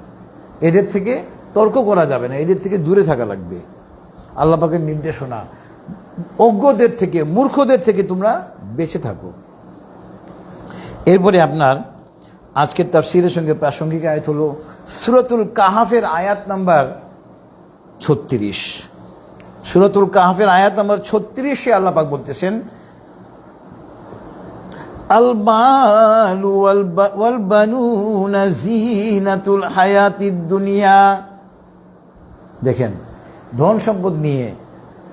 এদের থেকে তর্ক করা যাবে না, এদের থেকে দূরে থাকা লাগবে। আল্লাহ পাকের নির্দেশনা, অজ্ঞদের থেকে, মূর্খদের থেকে তোমরা বেঁচে থাকো। এরপরে আপনার আজকের তাফসীরের সঙ্গে প্রাসঙ্গিক আয়াত হলো সূরাতুল কাহাফের আয়াত নাম্বার 36। সূরাতুল কাহাফের আয়াত নাম্বার 36-এ আল্লাহ পাক বলতেছেন আল মালু ওয়াল বানুনা জিনাতুল হায়াতিদ দুনিয়া। দেখেন, ধন সম্পদ নিয়ে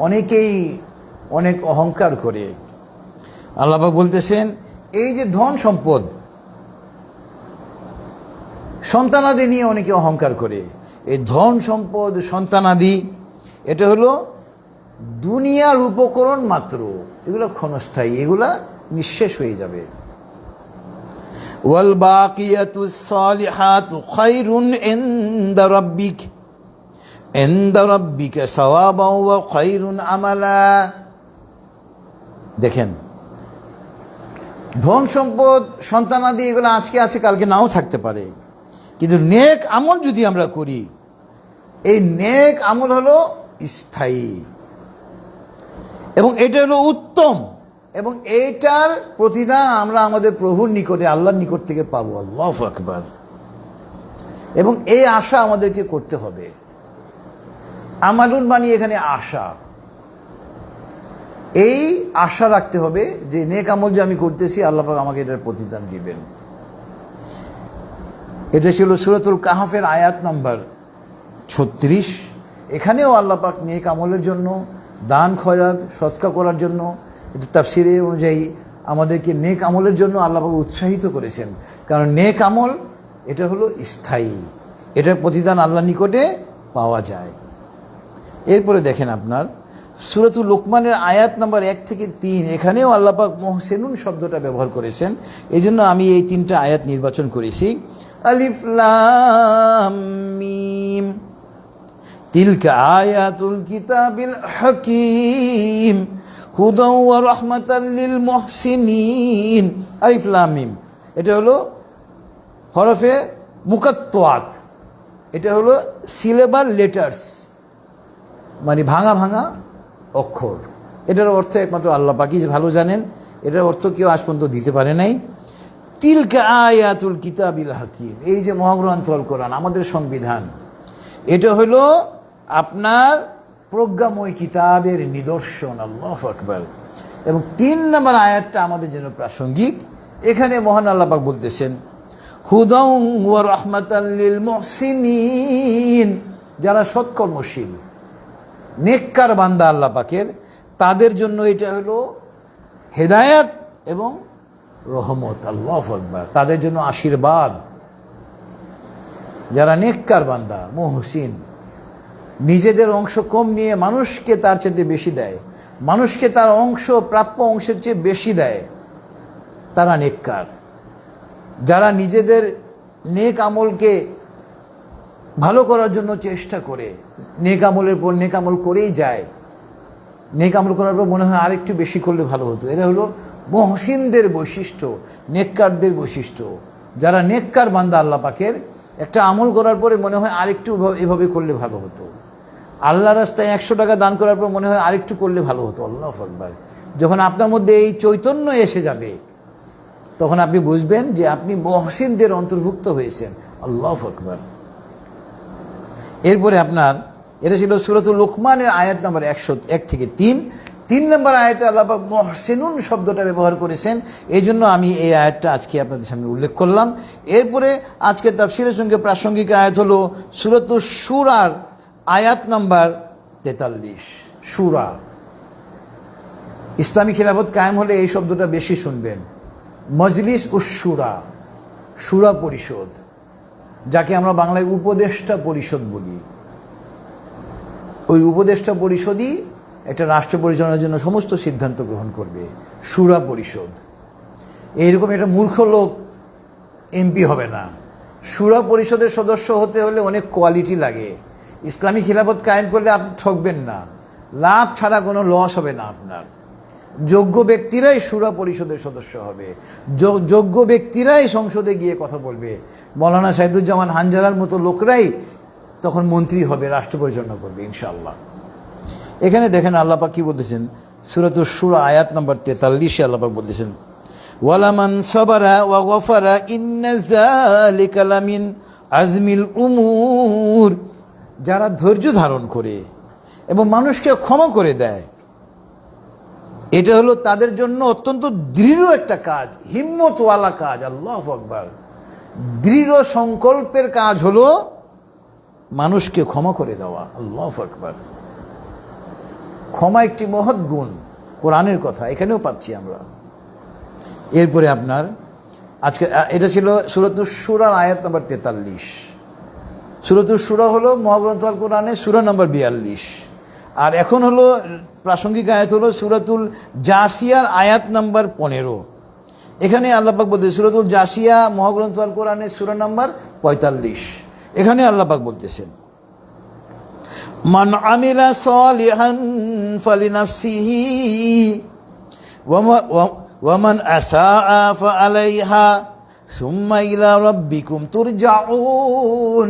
অনেকেই অনেক অহংকার করে। আল্লাহ পাক বলতেছেন এই যে ধন সম্পদ, সন্তানাদি নিয়ে অনেকে অহংকার করে। এই ধন সম্পদ, সন্তানাদি, এটা হলো দুনিয়ার উপকরণ মাত্র, এগুলো ক্ষণস্থায়ী, এগুলা নিঃশেষ হয়ে যাবে। ওয়াল বাকিয়াতুস সালিহাতু খায়রুন ইনদা রাব্বিকা সাওয়াবাও ওয়া খায়রুন আমালা। দেখেন, ধন সম্পদ, সন্তানাদি, এগুলো আজকে আছে, কালকে নাও থাকতে পারে, কিন্তু নেক আমল যদি আমরা করি, এই নেক আমল হলো স্থায়ী, এবং এটা হলো উত্তম, এবং এইটার প্রতিদান আমরা আমাদের প্রভুর নিকটে, আল্লাহর নিকট থেকে পাবো। আল্লাহু আকবার। এবং এই আশা আমাদেরকে করতে হবে। আমালুন মানে এখানে আশা, এই আশা রাখতে হবে যে নেক আমল যে আমি করতেছি, আল্লাহ পাক আমাকে এটার প্রতিদান দিবেন। এটা ছিল সূরাতুল কাহাফের আয়াত নাম্বার 36। এখানেও আল্লাহ পাক নেক আমলের জন্য, দান খয়রাত সদকা করার জন্য, এটা তাফসীরে অনুযায়ী আমাদেরকে নেক আমলের জন্য আল্লাহ পাক উৎসাহিত করেছেন। কারণ নেক আমল এটা হলো স্থায়ী, এটার প্রতিদান আল্লাহর নিকটে পাওয়া যায়। এরপরে দেখেন আপনার সূরাতুল লোকমানের আয়াত নাম্বার 1 থেকে 3, এখানেও আল্লাহ পাক মুহসিনুন শব্দটা ব্যবহার করেছেন। এই জন্য আমি এই 3টা আয়াত নির্বাচন করেছি। আলিফ লাম মিম তিলকা আয়াতুল কিতাবিল হাকিম হুদাও ওয়া রাহমাতাল লিল মুহসিনিন। আলিফ লাম মিম, এটা হলো হরফে মুকাত্তাত, এটা হলো সিলেবাল লেটার্স, মানে ভাঙা ভাঙা অক্ষর। এটার অর্থ একমাত্র আল্লাহ পাকই ভালো জানেন, এটার অর্থ কেউ আজ পর্যন্ত দিতে পারে নাই। তিলকা আয়াতুল কিতাবিল হাকিম, এই যে মহাগ্রন্থ আল কোরআন, আমাদের সংবিধান, এটা হলো আপনার প্রজ্ঞাময় কিতাবের নিদর্শন। আল্লাহু আকবার। এবং 3 নম্বর আয়াতটা আমাদের জন্য প্রাসঙ্গিক। এখানে মহান আল্লাহ পাক বলতেছেন হুদাও ওয়া রাহমাতাল লিল মুহসিনিন, যারা সৎকর্মশীল নেককার বান্দা আল্লাহ পাকের, তাদের জন্য এটা হলো হেদায়েত এবং রহমত। আল্লাহু আকবার। তাদের জন্য আশীর্বাদ। যারা নেককার বান্দা, মুহসিন, নিজেদের অংশ কম নিয়ে মানুষকে তার চেয়ে বেশি দেয়, মানুষকে তার অংশ, প্রাপ্য অংশের চেয়ে বেশি দেয়, তারা নেককার। যারা নিজেদের নেক আমলকে ভালো করার জন্য চেষ্টা করে, নেক আমলের পর নেক আমল করেই যায়, নেক আমল করার পর মনে হয় আরেকটু বেশি করলে ভালো হতো, এরা হলো মুহসিনদের বৈশিষ্ট্য, নেককারদের বৈশিষ্ট্য। যারা নেককার বান্দা আল্লাহ পাকের, একটা আমল করার পরে মনে হয় আরেকটু এভাবে করলে ভালো হতো। আল্লাহ রাস্তায় 100 টাকা দান করার পর মনে হয় আরেকটু করলে ভালো হতো। আল্লাহু আকবার। যখন আপনার মধ্যে এই চৈতন্য এসে যাবে, তখন আপনি বুঝবেন যে আপনি মুহসিনদের অন্তর্ভুক্ত হয়েছেন। আল্লাহু আকবার। এরপরে আপনার এটা ছিল সূরাতুল লুকমানের আয়াত নম্বর 101 থেকে 3 নম্বর আয়াতে আল্লাহ পাক মুহসিনুন শব্দটা ব্যবহার করেছেন। এই জন্য আমি এই আয়াতটা আজকে আপনাদের সামনে উল্লেখ করলাম। এরপরে আজকে তাফসীরের সঙ্গে প্রাসঙ্গিক আয়াত হলো সূরাতুশ শূরার আয়াত নম্বর 43। শূরা, ইসলামী খিলাফত কায়েম হলে এই শব্দটা বেশি শুনবেন। মজলিস উশ-শূরা, শূরা পরিষদ, যাকে আমরা বাংলায় উপদেষ্টা পরিষদ বলি। ওই উপদেষ্টা পরিষদই একটা রাষ্ট্র পরিচালনার জন্য সমস্ত সিদ্ধান্ত গ্রহণ করবে। শূরা পরিষদ। এইরকম একটা মূর্খ লোক এমপি হবে না। শূরা পরিষদের সদস্য হতে হলে অনেক কোয়ালিটি লাগে। ইসলামী খিলাফত কায়েম করলে আপনি ঠকবেন না, লাভ ছাড়া কোনো লস হবে না আপনার। যোগ্য ব্যক্তিরাই শূরা পরিষদের সদস্য হবে, যোগ্য ব্যক্তিরাই সংসদে গিয়ে কথা বলবে। মৌলানা সাইদুজ্জামান হানজালার মতো লোকরাই তখন মন্ত্রী হবে, রাষ্ট্র পরিচালনা করবে ইনশাআল্লাহ। এখানে দেখেন আল্লাহ পাক কি বলতেছেন, সূরাতুশ শূরা আয়াত নম্বর 43 আল্লাহ পাক বলতেছেন, ওয়ালামান সাবারা ওয়া গফারা ইন্না যালিকা লামিন আজমিল উমুর। যারা ধৈর্য ধারণ করে এবং মানুষকে ক্ষমা করে দেয়, এটা হলো তাদের জন্য অত্যন্ত দৃঢ় একটা কাজ, হিম্মতওয়ালা কাজ। আল্লাহু আকবার। দৃঢ় সংকল্পের কাজ হলো মানুষকে ক্ষমা করে দেওয়া। আল্লাহু আকবার। ক্ষমা একটি মহৎ গুণ, কোরআনের কথা এখানেও পাচ্ছি আমরা। এরপরে আপনার আজকে এটা ছিল সূরাতুশ শূরার আয়াত নম্বর 43। সূরাতুশ শূরা হলো মহাগ্রন্থ আল কোরআনের সূরা নম্বর 42। আর এখন হলো প্রাসঙ্গিক আয়াত হলো সূরাতুল জাসিয়ার আয়াত নম্বর 15। এখানে আল্লাহ পাক বলতেছেন, সূরাতুল জাসিয়া মহাগ্রন্থ আল কোরআনের সূরা নম্বর 45। এখানে আল্লাহ পাক বলতেছেন, মান আমিলা সালিহান ফালিনাফসিহি ওয়া মান আসাআ ফাআলাইহা সুম্মা ইলা রাব্বিকুম তুরজাউন।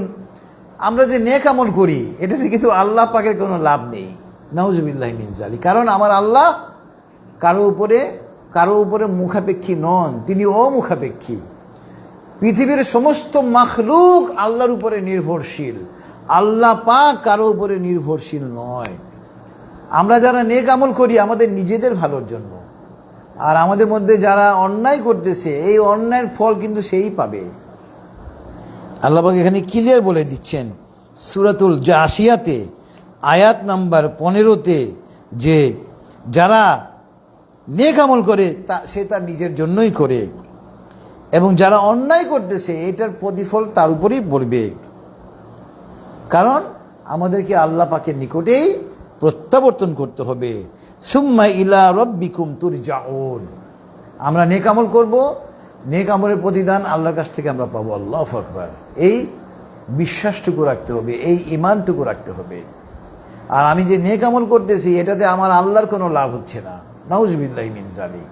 আমরা যে নেক আমল করি এটাতে কিন্তু আল্লাহ পাকের কোনো লাভ নেই। নাউজুবিল্লাহি মিন যালিক। কারণ আমার আল্লাহ কারো উপরে মুখাপেক্ষী নন, তিনি অমুখাপেক্ষী। পৃথিবীর সমস্ত মাখলুক আল্লাহর উপরে নির্ভরশীল, আল্লাহ পাক কারো উপরে নির্ভরশীল নয়। আমরা যারা নেক আমল করি আমাদের নিজেদের ভালোর জন্য, আর আমাদের মধ্যে যারা অন্যায় করতেছে এই অন্যায়ের ফল কিন্তু সেই পাবে। আল্লাহ পাক এখানে ক্লিয়ার বলে দিচ্ছেন সূরাতুল জাসিয়াতে আয়াত নাম্বার 15-তে যে যারা নেক আমল করে সে তার নিজের জন্যই করে, এবং যারা অন্যায় করতেছে এটার প্রতিফল তার উপরেই পড়বে। কারণ আমাদেরকে আল্লাহ পাকের নিকটেই প্রত্যাবর্তন করতে হবে। সুম্মা ইলা রাব্বিকুম তুরজাউন। আমরা নেক আমল করব, নেক আমলের প্রতিদান আল্লাহর কাছ থেকে আমরা পাবো। আল্লাহু আকবার। এই বিশ্বাসটুকু রাখতে হবে, এই ঈমানটুকু রাখতে হবে। আর আমি যে নেক আমল করতেছি এটাতে আমার আল্লাহর কোনো লাভ হচ্ছে না, নাউজুবিল্লাহি মিন যালিক।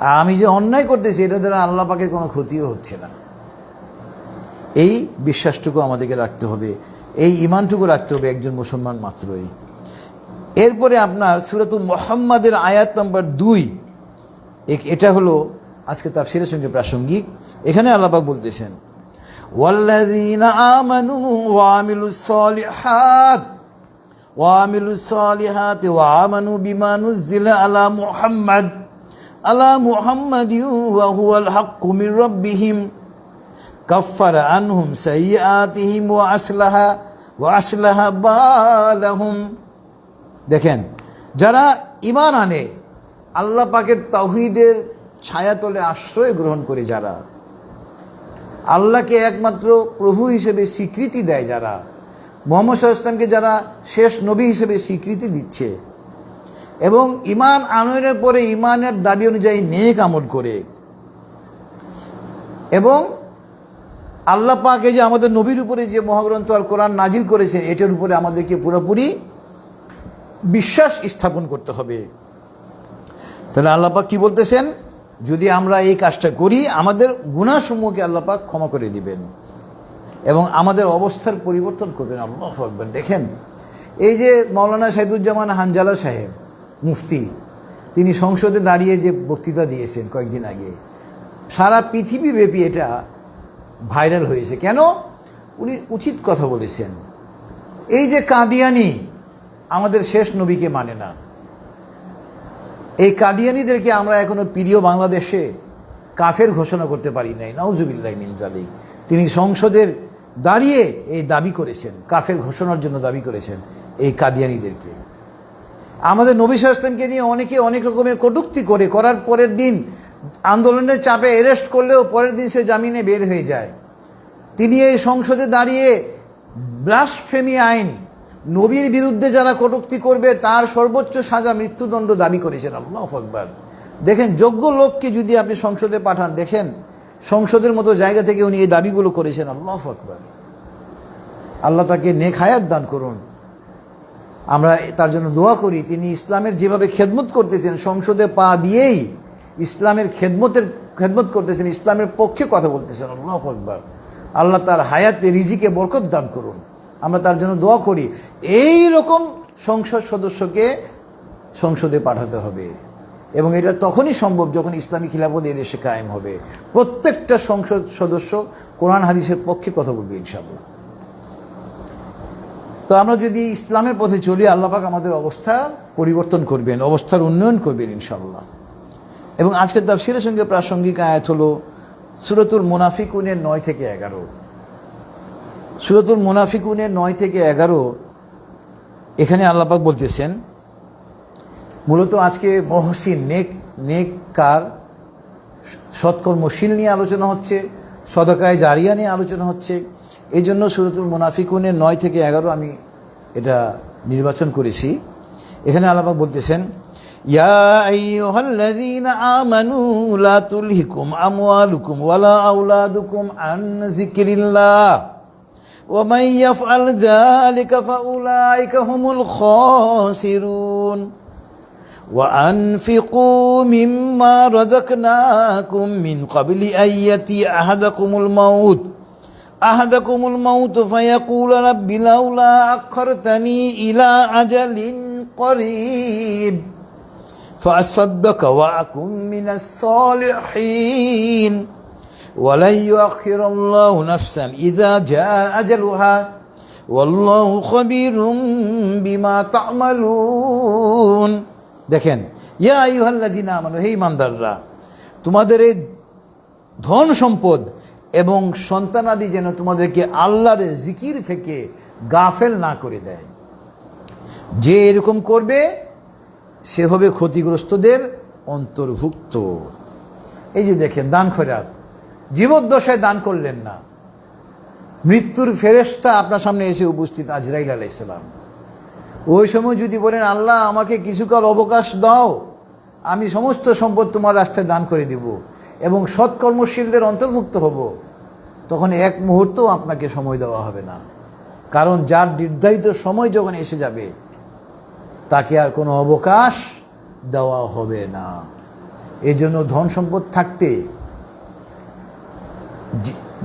আর আমি যে অন্যায় করতেছি এটা দ্বারা আল্লাহ পাকের কোনো ক্ষতিও হচ্ছে না। এই বিশ্বাসটুকু আমাদেরকে রাখতে হবে, এই ঈমানটুকু রাখতে হবে একজন মুসলমান মাত্রই। এরপরে আপনার সূরাতুল মুহাম্মাদের আয়াত নম্বর 2, এটা হলো আজকে তাফসীরের সঙ্গে প্রাসঙ্গিক। এখানে আল্লাহ পাক বলতেছেন, ওয়াল্লাযীনা আমানু ওয়া আমিলুস সালিহাতি ওয়া আমানু বিমা নুযিলা আলা মুহাম্মাদিন ওয়া হুয়াল হাক্কু মির রাব্বিহিম কাফফারা আনহুম সাইয়্যাতিহিম ওয়া আসলাহা বালাহুম। দেখেন, যারা ঈমান আনে, আল্লাহ পাকের তাওহীদের ছায়াতলে আশ্রয় গ্রহণ করে, যারা আল্লাহকে একমাত্র প্রভু হিসেবে স্বীকৃতি দেয়, যারা মুহাম্মদ সাল্লাল্লাহু আলাইহি ওয়াসাল্লামকে যারা শেষ নবী হিসেবে স্বীকৃতি দিচ্ছে, এবং ঈমান আনয়নের পরে ঈমানের দাবি অনুযায়ী নেক আমল করে, এবং আল্লাহ পাক যে আমাদের নবীর উপরে যে মহাগ্রন্থ আল কোরআন নাজিল করেছেন এটার উপরে আমাদেরকে পুরোপুরি বিশ্বাস স্থাপন করতে হবে। তাহলে আল্লাহ পাক কি বলতেছেন, যদি আমরা এই কাজটা করি আমাদের গুনাহসমূহকে আল্লাহ পাক ক্ষমা করে দিবেন এবং আমাদের অবস্থার পরিবর্তন করবেন। আল্লাহু আকবার। দেখেন, এই যে মাওলানা সাইদুজ্জামান হানজালা সাহেব মুফতি, তিনি সংসদে দাঁড়িয়ে যে বক্তৃতা দিয়েছেন কয়েকদিন আগে, সারা পৃথিবীব্যাপী এটা ভাইরাল হয়েছে। কেন? উনি উচিত কথা বলেছেন। এই যে কাদিয়ানি আমাদের শেষ নবীকে মানে না, এই কাদিয়ানিদেরকে আমরা এখনো প্রিয় বাংলাদেশে কাফের ঘোষণা করতে পারি নাই। নাউজুবিল্লাহি মিন যালিক। তিনি সংসদের দাঁড়িয়ে এই দাবি করেছেন, কাফের ঘোষণার জন্য দাবি করেছেন এই কাদিয়ানিদেরকে। আমাদের নবী সাল্লাল্লাহু আলাইহি ওয়াসাল্লামকে নিয়ে অনেকে অনেক রকমের কটূক্তি করার পরের দিন আন্দোলনের চাপে অ্যারেস্ট করলেও পরের দিন সে জামিনে বের হয়ে যায়। তিনি এই সংসদে দাঁড়িয়ে ব্লাসফেমি আইন, নবীর বিরুদ্ধে যারা কটূক্তি করবে তার সর্বোচ্চ সাজা মৃত্যুদণ্ড দাবি করেছেন। আল্লাহু আকবার। দেখেন, যোগ্য লোককে যদি আপনি সংসদে পাঠান, দেখেন সংসদের মতো জায়গা থেকে উনি এই দাবিগুলো করেছেন। আল্লাহু আকবার। আল্লাহ তাকে নেক হায়াত দান করুন। আমরা তার জন্য দোয়া করি, তিনি ইসলামের যেভাবে খেদমত করতেছেন, সংসদে পা দিয়েই ইসলামের খেদমত করতেছেন, ইসলামের পক্ষে কথা বলতেছেন। আল্লাহু আকবার। আল্লাহ তার হায়াতে রিজিকে বরকত দান করুন। আমরা তার জন্য দোয়া করি। এই রকম সংসদ সদস্যকে সংসদে পাঠাতে হবে এবং এটা তখনই সম্ভব যখন ইসলামী খিলাফত এই দেশে কায়েম হবে। প্রত্যেকটা সংসদ সদস্য কোরআন হাদিসের পক্ষে কথা বলবে ইনশাআল্লাহ। তো আমরা যদি ইসলামের পথে চলি, আল্লাহ পাক আমাদের অবস্থা পরিবর্তন করবেন, অবস্থার উন্নয়ন করবেন ইনশাআল্লাহ। এবং আজকের তাফসীরের সঙ্গে প্রাসঙ্গিক আয়াত হলো সূরাতুল মুনাফিকুনের 9 থেকে 11। সূরাতুল মুনাফিকুনের 9 থেকে 11 এখানে আল্লাহ পাক বলতেছেন, মূলত আজকে মহসিন নেককার সৎকর্মশীল নিয়ে আলোচনা হচ্ছে, সদকায়ে জারিয়া নিয়ে আলোচনা হচ্ছে। এই জন্য সূরাতুল মুনাফিকুনের 9 থেকে 11 আমি এটা নির্বাচন করেছি। এখানে আল্লাহ পাক বলতেছেন, ইয়া আইয়ুহাল্লাযীনা আমানু লা তুলহিকুম আমওয়ালুকুম ওয়ালা আওলাদুকুম আন যিকরিল্লাহ ওয়া মান ইয়াফআল যালিকা ফাউলাইকা হুমুল খাসিরুন ওয়া আনফিকু মিম্মা রাযাকনাকুম মিন ক্বাবলি আন ইয়াতিয়া আহাদাকুমুল মাউত ফায়াকুলু রাব্বি লাউলা আখখারতানি ইলা আজালিন করিব ফাসাদদাকা ওয়া আকুম মিনাস সালিহিন ওয়ালা ইউআখিরুল্লাহু নাফসান ইযা জাআ আজালুহা ওয়াল্লাহু খাবীরুম বিমা তা'মালুন। দেখেন, ইয়া আইয়ুহাল্লাযীনা আমানু, হে ঈমানদাররা, তোমাদের এই ধন সম্পদ এবং সন্তানাদি যেন তোমাদেরকে আল্লাহর জিকির থেকে গাফেল না করে দেয়। যে এরকম করবে সে হবে ক্ষতিগ্রস্তদের অন্তর্ভুক্ত। এই যে দেখেন, দান খয়রাত জীবদ্দশায় দান করলেন না, মৃত্যুর ফেরেশতা আপনার সামনে এসে উপস্থিত, আজরাইল আলাইহিস সালাম। ওই সময় যদি বলেন, আল্লাহ আমাকে কিছুকাল অবকাশ দাও, আমি সমস্ত সম্পদ তোমার রাস্তায় দান করে দিব এবং সৎকর্মশীলদের অন্তর্ভুক্ত হব, তখন এক মুহূর্তও আপনাকে সময় দেওয়া হবে না। কারণ যার নির্ধারিত সময় যখন এসে যাবে তাকে আর কোনো অবকাশ দেওয়া হবে না। এই জন্য ধন সম্পদ থাকতে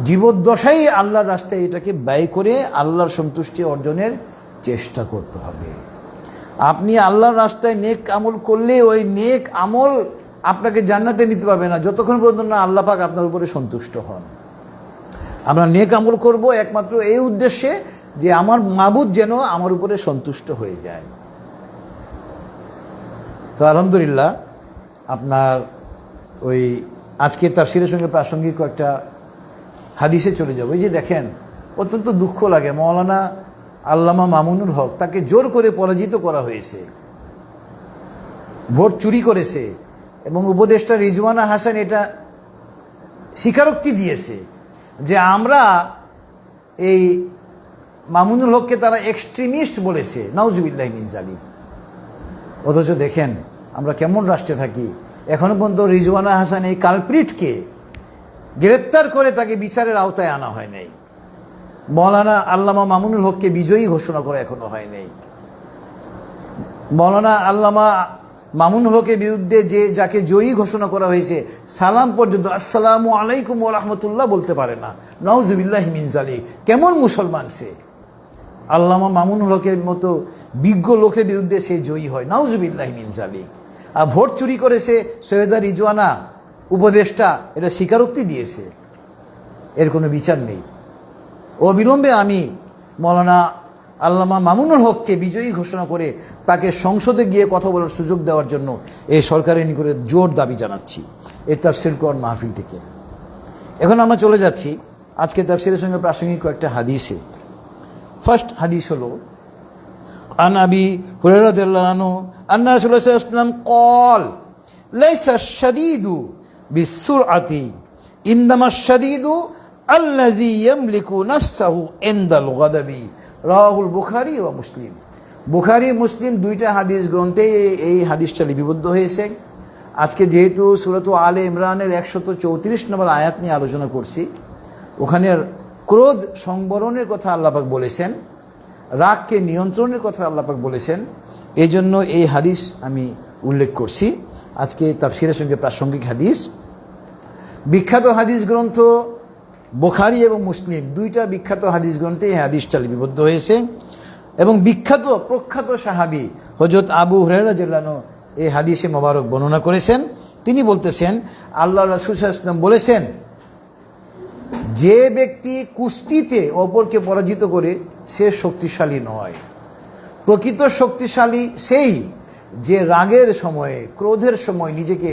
জীবদ্দশাই আল্লাহর রাস্তায় এটাকে ব্যয় করে আল্লাহর সন্তুষ্টি অর্জনের চেষ্টা করতে হবে। আপনি আল্লাহর রাস্তায় নেক আমল করলে ওই নেক আমল আপনাকে জান্নাতে নিতে পারবে না যতক্ষণ পর্যন্ত না আল্লাহ পাক আপনার উপরে সন্তুষ্ট হন। আমরা নেক আমল করব একমাত্র এই উদ্দেশ্যে যে আমার মাবুদ যেন আমার উপরে সন্তুষ্ট হয়ে যায়। তো আলহামদুলিল্লাহ, আপনার ওই আজকে তাফসীরের সঙ্গে প্রাসঙ্গিক একটা হাদিসে চলে যাব। এই যে দেখেন, অত্যন্ত দুঃখ লাগে, মাওলানা আল্লামা মামুনুল হক, তাকে জোর করে পরাজিত করা হয়েছে, ভোট চুরি করেছে এবং উপদেষ্টা রিজওয়ানা হাসান এটা স্বীকারোক্তি দিয়েছে যে আমরা এই মামুনুল হককে তারা এক্সট্রিমিস্ট বলেছে। নাউজুবিল্লাহি মিন যালিক। অথচ দেখেন আমরা কেমন রাষ্ট্রে থাকি, এখনো পর্যন্ত রিজওয়ানা হাসান এই কালপ্রিটকে গ্রেপ্তার করে তাকে বিচারের আওতায় আনা হয় নাই। মৌলানা আল্লামা মামুনুল হককে বিজয়ী ঘোষণা করা এখনো হয় নাই। মৌলানা আল্লামা মামুন হকের বিরুদ্ধে যাকে জয়ী ঘোষণা করা হয়েছে সালাম পর্যন্ত আসসালামু আলাইকুম ওয়া রাহমাতুল্লাহ বলতে পারে না, নাউজুবিল্লাহি মিন যালিক। কেমন মুসলমান সে? আল্লামা মামুন হকের মতো বিজ্ঞ লোকের বিরুদ্ধে সে জয়ী হয়, নাউজুবিল্লাহি মিন যালিক। আর ভোট চুরি করেছে সৈয়দা রিজওয়ানা উপদেষ্টা, এটা স্বীকারোক্তি দিয়েছে, এর কোনো বিচার নেই। অবিলম্বে আমি মৌলানা আল্লামা মামুনুল হককে বিজয়ী ঘোষণা করে তাকে সংসদে গিয়ে কথা বলার সুযোগ দেওয়ার জন্য এই সরকারের নিকটে জোর দাবি জানাচ্ছি এই তাফসীর কোরআন মাহফিল থেকে। এখন আমরা চলে যাচ্ছি আজকে তাফসীরের সঙ্গে প্রাসঙ্গিক কয়েকটা হাদিসে। ফার্স্ট হাদিস হলো আন আবি হুরায়রা রাদিয়াল্লাহু আনহু আন্না রাসূলুল্লাহ সাল্লাল্লাহু আলাইহি ওয়াসাল্লাম ক্বাল লাইসা আশ-শাদীদু বিস-সুরআতি ইন্নামা আশ-শাদীদু আল্লাযী ইয়ামলিকু নাফসাহু ইনদাল গাদাবি। রাওয়াহুল বুখারী ওয়া মুসলিম। বুখারী মুসলিম দুইটা হাদিস গ্রন্থে এই হাদিসটা লিপিবদ্ধ হয়েছে। আজকে যেহেতু সূরাত আলে ইমরানের 134 নম্বর আয়াত নিয়ে আলোচনা করছি, ওখানে ক্রোধ সংবরণের কথা আল্লাহ পাক বলেছেন, রাগকে নিয়ন্ত্রণের কথা আল্লাহ পাক বলেছেন, এই জন্য এই হাদিস আমি উল্লেখ করছি আজকে তাফসীরের সঙ্গে প্রাসঙ্গিক হাদিস। বিখ্যাত হাদিস গ্রন্থ বুখারী এবং মুসলিম দুইটা বিখ্যাত হাদিস গ্রন্থে এই হাদিসটা লিপিবদ্ধ হয়েছে এবং বিখ্যাত প্রখ্যাত সাহাবী হযরত আবু হুরায়রা রাদিয়াল্লাহু আনহু এই হাদিসে মোবারক বর্ণনা করেছেন। তিনি বলতেছেন আল্লাহ রাসূল সাল্লাল্লাহু আলাইহি ওয়াসাল্লাম বলেছেন, যে ব্যক্তি কুস্তিতে অপরকে পরাজিত করে সে শক্তিশালী নয়। প্রকৃত শক্তিশালী সেই যে রাগের সময়ে ক্রোধের সময় নিজেকে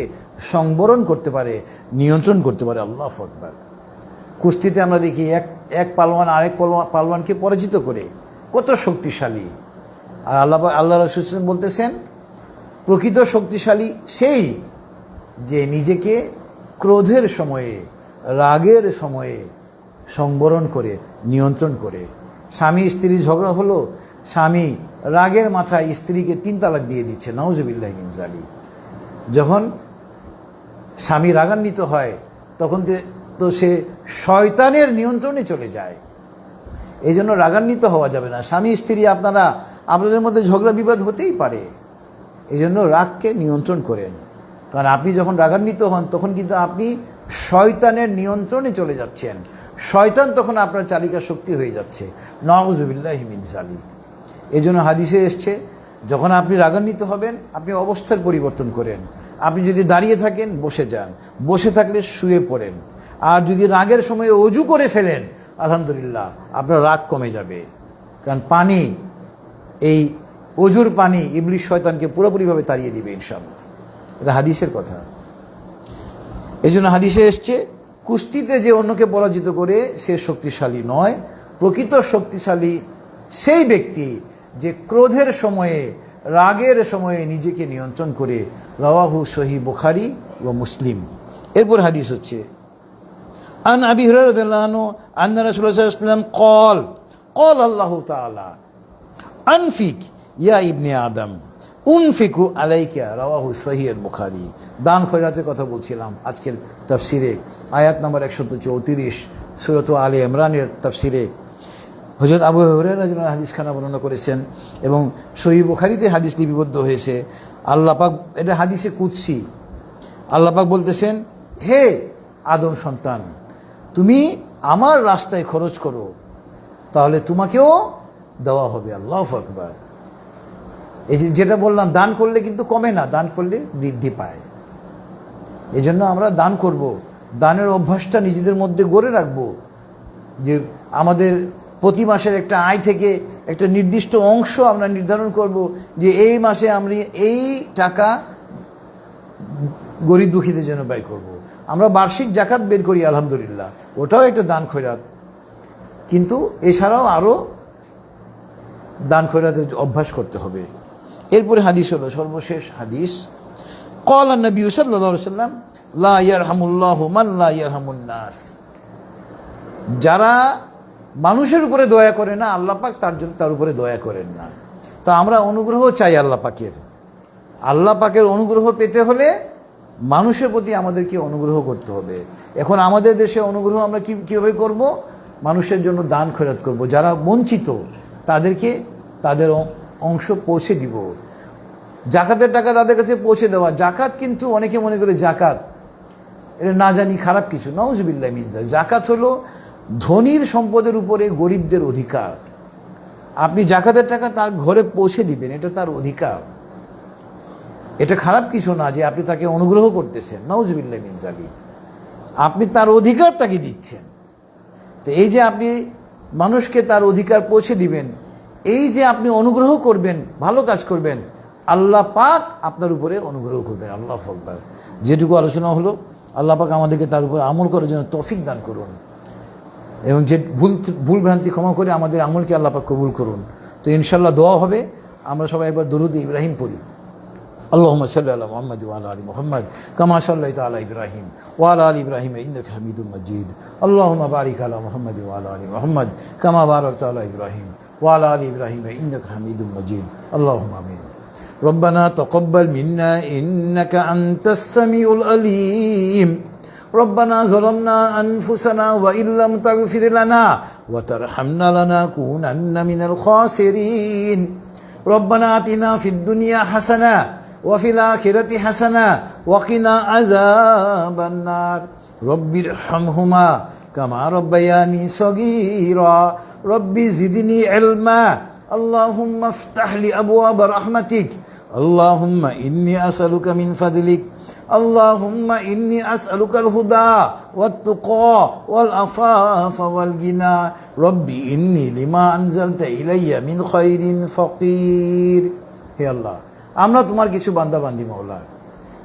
সংবরণ করতে পারে, নিয়ন্ত্রণ করতে পারে। আল্লাহু আকবার। কুস্তিতে আমরা দেখি এক পালোয়ান আরেক পালোয়ানকে পরাজিত করে, কত শক্তিশালী। আর আল্লাহ রাসূল বলতেছেন প্রকৃত শক্তিশালী সেই যে নিজেকে ক্রোধের সময়ে রাগের সময়ে সংবরণ করে, নিয়ন্ত্রণ করে। স্বামী স্ত্রী ঝগড়া হলো, স্বামী রাগের মাথায় স্ত্রীকে 3 তালাক দিয়ে দিচ্ছে, নাউজুবিল্লাহি মিন যালিক। যখন স্বামী রাগান্বিত হয় তখন তো সে শয়তানের নিয়ন্ত্রণে চলে যায়। এই জন্য রাগান্বিত হওয়া যাবে না। স্বামী স্ত্রী আপনাদের মধ্যে ঝগড়া বিবাদ হতেই পারে, এই জন্য রাগকে নিয়ন্ত্রণ করেন। কারণ আপনি যখন রাগান্বিত হন তখন কিন্তু আপনি শয়তানের নিয়ন্ত্রণে চলে যাচ্ছেন, শয়তান তখন আপনার চালিকা শক্তি হয়ে যাচ্ছে, নাউযুবিল্লাহি মিন যালিক। এই জন্য হাদিসে এসছে যখন আপনি রাগান্বিত হবেন আপনি অবস্থার পরিবর্তন করেন। আপনি যদি দাঁড়িয়ে থাকেন বসে যান, বসে থাকলে শুয়ে পড়েন। আর যদি রাগের সময় অজু করে ফেলেন আলহামদুলিল্লাহ আপনার রাগ কমে যাবে। কারণ পানি, এই অজুর পানি ইবলিস শয়তানকে পুরোপুরিভাবে তাড়িয়ে দিবে ইনশাআল্লাহ। এটা হাদিসের কথা। এই জন্য হাদিসে এসছে কুস্তিতে যে অন্যকে পরাজিত করে সে শক্তিশালী নয়। প্রকৃত শক্তিশালী সেই ব্যক্তি যে ক্রোধের সময়ে রাগের সময়ে নিজেকে নিয়ন্ত্রণ করে। রাওয়াহু সহিহ বুখারী ও মুসলিম। এরপর হাদিস হচ্ছে আন আবি হুরায়রা রাদিয়াল্লাহু আনহু আন্না রাসূলুল্লাহ সাল্লাল্লাহু আলাইহি ওয়াসাল্লাম ক্বাল ক্বাল আল্লাহু তাআলা আনফিক ইয়া ইবনে আদম উনফিকু আলাইকা। রাওয়াহু সহিহ বুখারী। দান খয়রাতের কথা বলছিলাম আজকের তাফসিরে, আয়াত নম্বর 134 সূরা আলে ইমরানের তাফসিরে হযরত আবু হুরায়রা রাদিয়াল্লাহু আনহু হাদিসখানা বর্ণনা করেছেন এবং সহিহ বুখারীতে হাদিস লিপিবদ্ধ হয়েছে। আল্লাহ পাক, এটা হাদিসে কুদসি, আল্লাহ পাক বলতেছেন, হে আদম সন্তান, তুমি আমার রাস্তায় খরচ করো তাহলে তোমাকেও দেওয়া হবে। আল্লাহু আকবার। এই যেটা বললাম, দান করলে কিন্তু কমে না, দান করলে বৃদ্ধি পায়। এই জন্য আমরা দান করব, দানের অভ্যাসটা নিজেদের মধ্যে গড়ে রাখবো। যে আমাদের প্রতি মাসের একটা আয় থেকে একটা নির্দিষ্ট অংশ আমরা নির্ধারণ করব যে এই মাসে আমরা এই টাকা গরিব দুঃখীদের জন্য ব্যয় করব। আমরা বার্ষিক জাকাত বের করি আলহামদুলিল্লাহ, ওটাও একটা দান খয়রাত। কিন্তু এছাড়াও আরও দান খয়রাতের অভ্যাস করতে হবে। এরপরে হাদিস হলো সর্বশেষ হাদিস, ক্বালা নবী সাল্লাল্লাহু আলাইহি ওয়াসাল্লাম লা ইয়ারহামুল্লাহু মান লা ইয়ারহামুন নাস। যারা মানুষের উপরে দয়া করে না আল্লাহ পাক তার উপরে দয়া করেন না। তা আমরা অনুগ্রহ চাই আল্লাহ পাকের। আল্লাহ পাকের অনুগ্রহ পেতে হলে মানুষের প্রতি আমাদেরকে অনুগ্রহ করতে হবে। এখন আমাদের দেশে অনুগ্রহ আমরা কীভাবে করব? মানুষের জন্য দান খয়রাত করব। যারা বঞ্চিত তাদেরকে তাদের অংশ পৌঁছে দিব। জাকাতের টাকা তাদের কাছে পৌঁছে দেওয়া। জাকাত কিন্তু অনেকে মনে করে জাকাত এটা না জানি খারাপ কিছু, নাউজুবিল্লাহ মিন যালিক। জাকাত হলো ধনীর সম্পদের উপরে গরিবদের অধিকার। আপনি জাকাতের টাকা তার ঘরে পৌঁছে দিবেন, এটা তার অধিকার। এটা খারাপ কিছু না যে আপনি তাকে অনুগ্রহ করতেছেন, নাউজুবিল্লাহ মিন যালিক। আপনি তার অধিকার তাকে দিচ্ছেন। তো এই যে আপনি মানুষকে তার অধিকার পৌঁছে দিবেন, এই যে আপনি অনুগ্রহ করবেন, ভালো কাজ করবেন, আল্লাহ পাক আপনার উপরে অনুগ্রহ করবেন। আল্লাহু আকবার। যেটুকু আলোচনা হলো, আল্লাহ পাক আমাদেরকে তার উপরে আমল করার জন্য তৌফিক দান করুন, এবং যে ভুল ভ্রান্তি ক্ষমা করে আমাদের আমলকে আল্লাহ পাক কবুল করুন। তো ইনশাল্লাহ দোয়া হবে। আমরা সবাই একবার দরুদ ইব্রাহিম পড়ি। اللهم صل على محمد وعلى ال محمد كما صليت على ابراهيم وعلى ال ابراهيم انك حميد مجيد اللهم بارك على محمد وعلى ال محمد كما باركت على ابراهيم وعلى ال ابراهيم انك حميد مجيد اللهم امين ربنا تقبل منا انك انت السميع العليم ربنا ظلمنا انفسنا وان لم تغفر لنا وترحمنا لنكونن من الخاسرين ربنا آتنا في الدنيا حسنة وفي الآخرة حسنة وقنا عذاب النار رب ارحمهما كما ربياني صغيرا رب زدني علما اللهم افتح لي أبواب رحمتك اللهم إني أسألك من فضلك اللهم إني أسألك الهدى والتقى والعفاف والغنى ربي إني لما أنزلت إلي من خير فقير হে আল্লাহ, আমরা তোমার কিছু বান্দা বান্দি মওলা,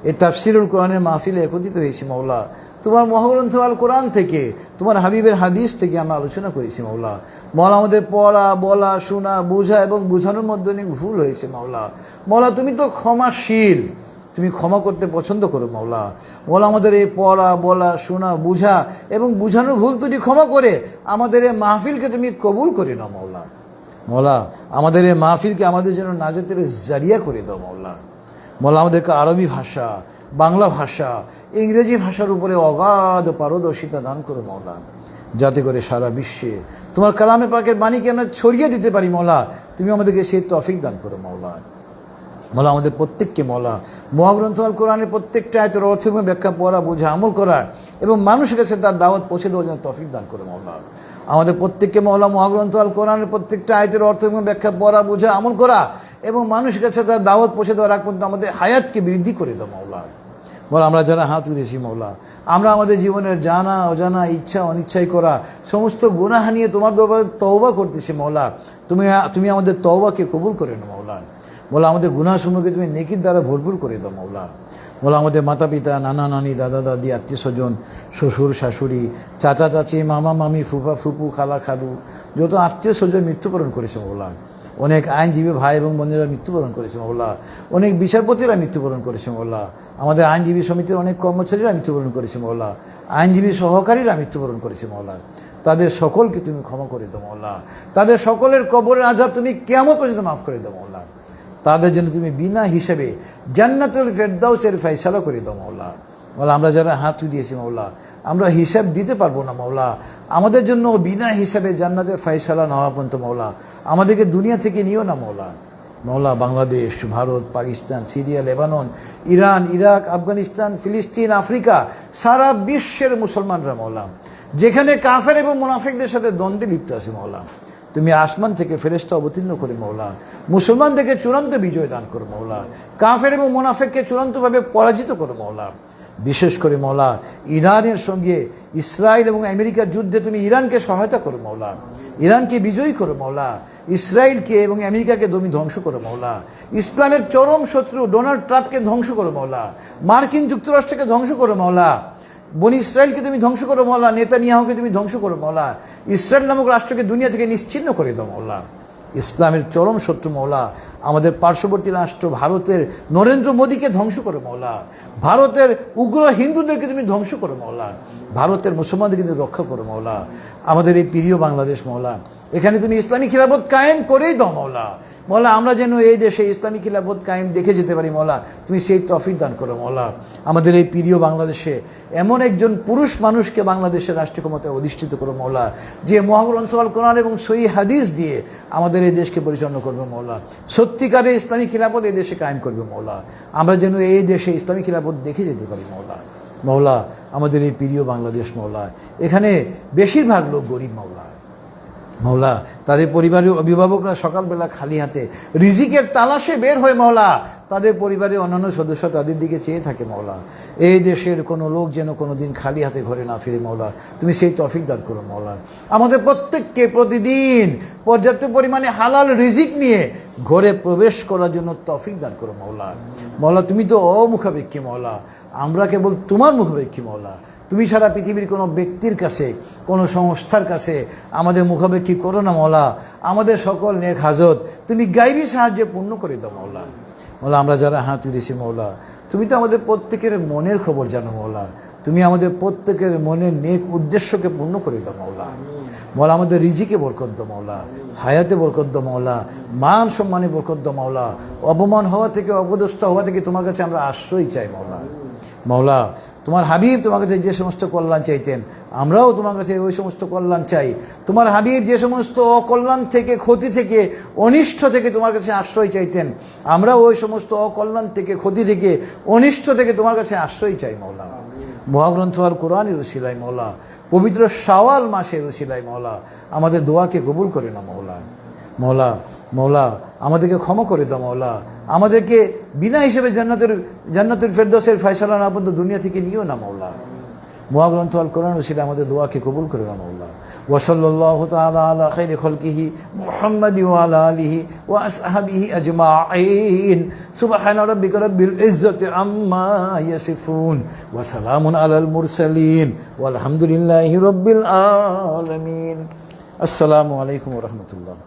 এই তাফসিরুল কোরআনের মাহফিলে একত্রিত হয়েছি মওলা। তোমার মহাগ্রন্থ আল কোরআন থেকে, তোমার হাবিবের হাদিস থেকে আমরা আলোচনা করেছি মওলা। মওলা, আমাদের পড়া, বলা, শোনা, বোঝা এবং বোঝানোর মধ্যে অনেক ভুল হয়েছে মওলা। মওলা, তুমি তো ক্ষমাশীল, তুমি ক্ষমা করতে পছন্দ করো মওলা। মওলা, আমাদের এই পড়া, বলা, শোনা, বুঝা এবং বুঝানোর ভুল তুমি ক্ষমা করে আমাদের এই মাহফিলকে তুমি কবুল করে নাও মওলা। মওলা, আমাদের এই মাহফিলকে আমাদের জন্য নাজাতের জারিয়া করে দাও মওলা। মওলা, আমাদেরকে আরবি ভাষা, বাংলা ভাষা, ইংরেজি ভাষার উপরে অগাধ পারদর্শিতা দান করো মওলা, যাতে করে সারা বিশ্বে তোমার কালামে পাকের বাণীকে আমরা ছড়িয়ে দিতে পারি মওলা। তুমি আমাদেরকে সেই তৌফিক দান করো মওলা। মওলা, আমাদের প্রত্যেককে মওলা মহাগ্রন্থ আল কোরআনের প্রত্যেকটা আয়াতের অর্থ এবং ব্যাখ্যা পড়া, বোঝা, আমল করা এবং মানুষের কাছে তার দাওয়াত পৌঁছে দেওয়ার জন্য তৌফিক দান করে মওলা। আমাদের প্রত্যেককে মওলা মহাগ্রন্থ আল কোরআনের প্রত্যেকটা আয়াতের অর্থ এবং ব্যাখ্যা পড়া, বোঝা, আমল করা এবং মানুষের কাছে তার দাওয়াত পৌঁছে দেওয়ার আগ পর্যন্ত আমাদের হায়াতকে বৃদ্ধি করে দাও মওলা। মওলা, আমরা যারা হাত তুলেছি মওলা, আমরা আমাদের জীবনের জানা অজানা, ইচ্ছা অনিচ্ছাই করা সমস্ত গুনাহ নিয়ে তোমার দরবারে তওবা করতেছি মওলা। তুমি আমাদের তওবাকে কবুল করে নাও মওলা। মওলা, আমাদের গুনাহসমূহকে তুমি নেকির দ্বারা ভরপুর করে দাও মওলা। মওলা, আমাদের মাতা পিতা, নানা নানি, দাদা দাদি, আত্মীয় স্বজন, শ্বশুর শাশুড়ি, চাচা চাচি, মামা মামি, ফুফা ফুপু, খালা খালু, যত আত্মীয় স্বজন মৃত্যুবরণ করেছে মওলা। অনেক আইনজীবী ভাই এবং বোনেরা মৃত্যুবরণ করেছে মওলা। অনেক বিচারপতিরা মৃত্যুবরণ করেছে মওলা। আমাদের আইনজীবী সমিতির অনেক কর্মচারীরা মৃত্যুবরণ করেছে মওলা। আইনজীবী সহকারীরা মৃত্যুবরণ করেছে মওলা। তাদের সকলকে তুমি ক্ষমা করে দাও মওলা। তাদের সকলের কবরের আযাব তুমি কিয়ামত পর্যন্ত মাফ করে দাও মওলা। তাদের জন্য তুমি বিনা হিসাবে জান্নাতুল ফেরদাউসের ফয়সালা করে দাও মওলা। মওলা, আমরা যারা হাত তুলিয়েছি মওলা, আমরা হিসাব দিতে পারবো না মওলা। আমাদের জন্য বিনা হিসাবে জান্নাতের ফয়সালা না হওয়া পর্যন্ত মওলা আমাদেরকে দুনিয়া থেকে নিও না মওলা। মওলা, Bangladesh, Bharat, Pakistan, Syria, Lebanon, Iran, Iraq, Afghanistan, ফিলিস্তিন, আফ্রিকা, সারা বিশ্বের মুসলমানরা মওলা যেখানে কাফের এবং মুনাফিকদের সাথে দ্বন্দ্বে লিপ্ত আছে মওলা, তুমি আসমান থেকে ফেরেশতা অবতীর্ণ করে মওলা মুসলমানদেরকে চূড়ান্ত বিজয় দান করো মওলা। কাফের এবং মুনাফিককে চূড়ান্তভাবে পরাজিত করো মওলা। বিশেষ করে মওলা, ইরানের সঙ্গে ইসরায়েল এবং আমেরিকার যুদ্ধে তুমি ইরানকে সহায়তা করো মওলা। ইরানকে বিজয়ী করো মওলা। ইসরায়েলকে এবং আমেরিকাকে তুমি ধ্বংস করো মওলা। ইসলামের চরম শত্রু ডোনাল্ড ট্রাম্পকে ধ্বংস করো মওলা। মার্কিন যুক্তরাষ্ট্রকে ধ্বংস করো মওলা। বনি ইসরায়েলকে তুমি ধ্বংস করো মওলা। নেতানিয়াহুকে তুমি ধ্বংস করো মওলা। ইসরায়েল নামক রাষ্ট্রকে দুনিয়া থেকে নিশ্চিহ্ন করে দাও মওলা। ইসলামের চরম শত্রু মওলা আমাদের পার্শ্ববর্তী রাষ্ট্র ভারতের নরেন্দ্র মোদীকে ধ্বংস করো মওলা। ভারতের উগ্র হিন্দুদেরকে তুমি ধ্বংস করো মওলা। ভারতের মুসলমানদেরকে তুমি রক্ষা করো মওলা। আমাদের এই প্রিয় বাংলাদেশ মওলা, এখানে তুমি ইসলামী খিলাফত কায়েম করেই দাও মওলা। মৌলা আমরা যেন এই দেশে ইসলামী খিলাফত কায়েম দেখে যেতে পারি মৌলা, তুমি সেই তৌফিক দান করো মৌলা। আমাদের এই প্রিয় বাংলাদেশে এমন একজন পুরুষ মানুষকে বাংলাদেশের রাষ্ট্রীয় ক্ষমতায় অধিষ্ঠিত করো মৌলা, যে মহাগ্রন্থ আল কোরআন এবং সহিহ হাদিস দিয়ে আমাদের এই দেশকে পরিচালনা করবে মৌলা। সত্যিকারে ইসলামী খিলাফত এই দেশে কায়েম করবে মৌলা। আমরা যেন এই দেশে ইসলামী খিলাফত দেখে যেতে পারি মৌলা। মৌলা আমাদের এই প্রিয় বাংলাদেশ মৌলা, এখানে বেশিরভাগ লোক গরিব মৌলা। মৌলা তাদের পরিবারের অভিভাবকরা সকালবেলা খালি হাতে রিজিকের তালাশে বের হয় মৌলা, তাদের পরিবারের অন্যান্য সদস্য তাদের দিকে চেয়ে থাকে মৌলা। এই দেশের কোনো লোক যেন কোনো দিন খালি হাতে ঘরে না ফিরে মৌলা, তুমি সেই তৌফিক দান করো মৌলা। আমাদের প্রত্যেককে প্রতিদিন পর্যাপ্ত পরিমাণে হালাল রিজিক নিয়ে ঘরে প্রবেশ করার জন্য তৌফিক দান করো মৌলা। মৌলা তুমি তো অমুখাপেক্ষী মৌলা, আমরা কেবল তোমার মুখাপেক্ষী মৌলা। তুমি সারা পৃথিবীর কোনো ব্যক্তির কাছে, কোনো সংস্থার কাছে আমাদের মুখাপেক্ষী করো না মৌলা। আমাদের সকল নেক হাজত তুমি গাইবী সাহায্যে পূর্ণ করে দাও মৌলা। মৌলা আমরা যারা হাত তুলেছি মৌলা, তুমি তো আমাদের প্রত্যেকের মনের খবর জানো মৌলা। তুমি আমাদের প্রত্যেকের মনের নেক উদ্দেশ্যকে পূর্ণ করে দাও মৌলা। মৌলা আমাদের রিজিকে বরকত দাও মৌলা, হায়াতে বরকত দাও মৌলা, মান সম্মানে বরকত দাও মৌলা। অপমান হওয়া থেকে, অপদস্থ হওয়া থেকে তোমার কাছে আমরা আশ্রয় চাই মৌলা। মৌলা তোমার হাবিব তোমার কাছে যে সমস্ত কল্যাণ চাইতেন, আমরাও তোমার কাছে ওই সমস্ত কল্যাণ চাই। তোমার হাবিব যে সমস্ত অকল্যাণ থেকে, ক্ষতি থেকে, অনিষ্ট থেকে তোমার কাছে আশ্রয় চাইতেন, আমরাও ওই সমস্ত অকল্যাণ থেকে, ক্ষতি থেকে, অনিষ্ট থেকে তোমার কাছে আশ্রয় চাই মৌলা। মহাগ্রন্থ আল কোরআনের উসিলাই মৌলা, পবিত্র শাওয়াল মাসের উসিলাই মৌলা, আমাদের দোয়াকে কবুল করে না মৌলা। মৌলা মৌলা আমাদেরকে ক্ষমা করে দাও মৌলা। আমাদেরকে বিনা হিসেবে জান্নাতুল ফেরদৌসের ফয়সালা না পর্যন্ত দুনিয়া থেকে নিও না মৌলা। মহাগ্রন্থ আল কোরআন উসিলা আমাদের দোয়াকে কবুল করে না মৌলা। ওয়া সাল্লাল্লাহু তাআলা আলা খাইরি খালকিহি মুহাম্মাদি ওয়া আলা আলিহি ওয়া আসহাবিহি আজমাইন। সুবহানা রাব্বিকা রাব্বিল ইজ্জাতি আম্মা ইয়াসিফুন ওয়া সালামুন আলাল মুরসালিন ওয়াল হামদুলিল্লাহি রাব্বিল আলামিন। আসসালামু আলাইকুম ওয়া রাহমাতুল্লাহ।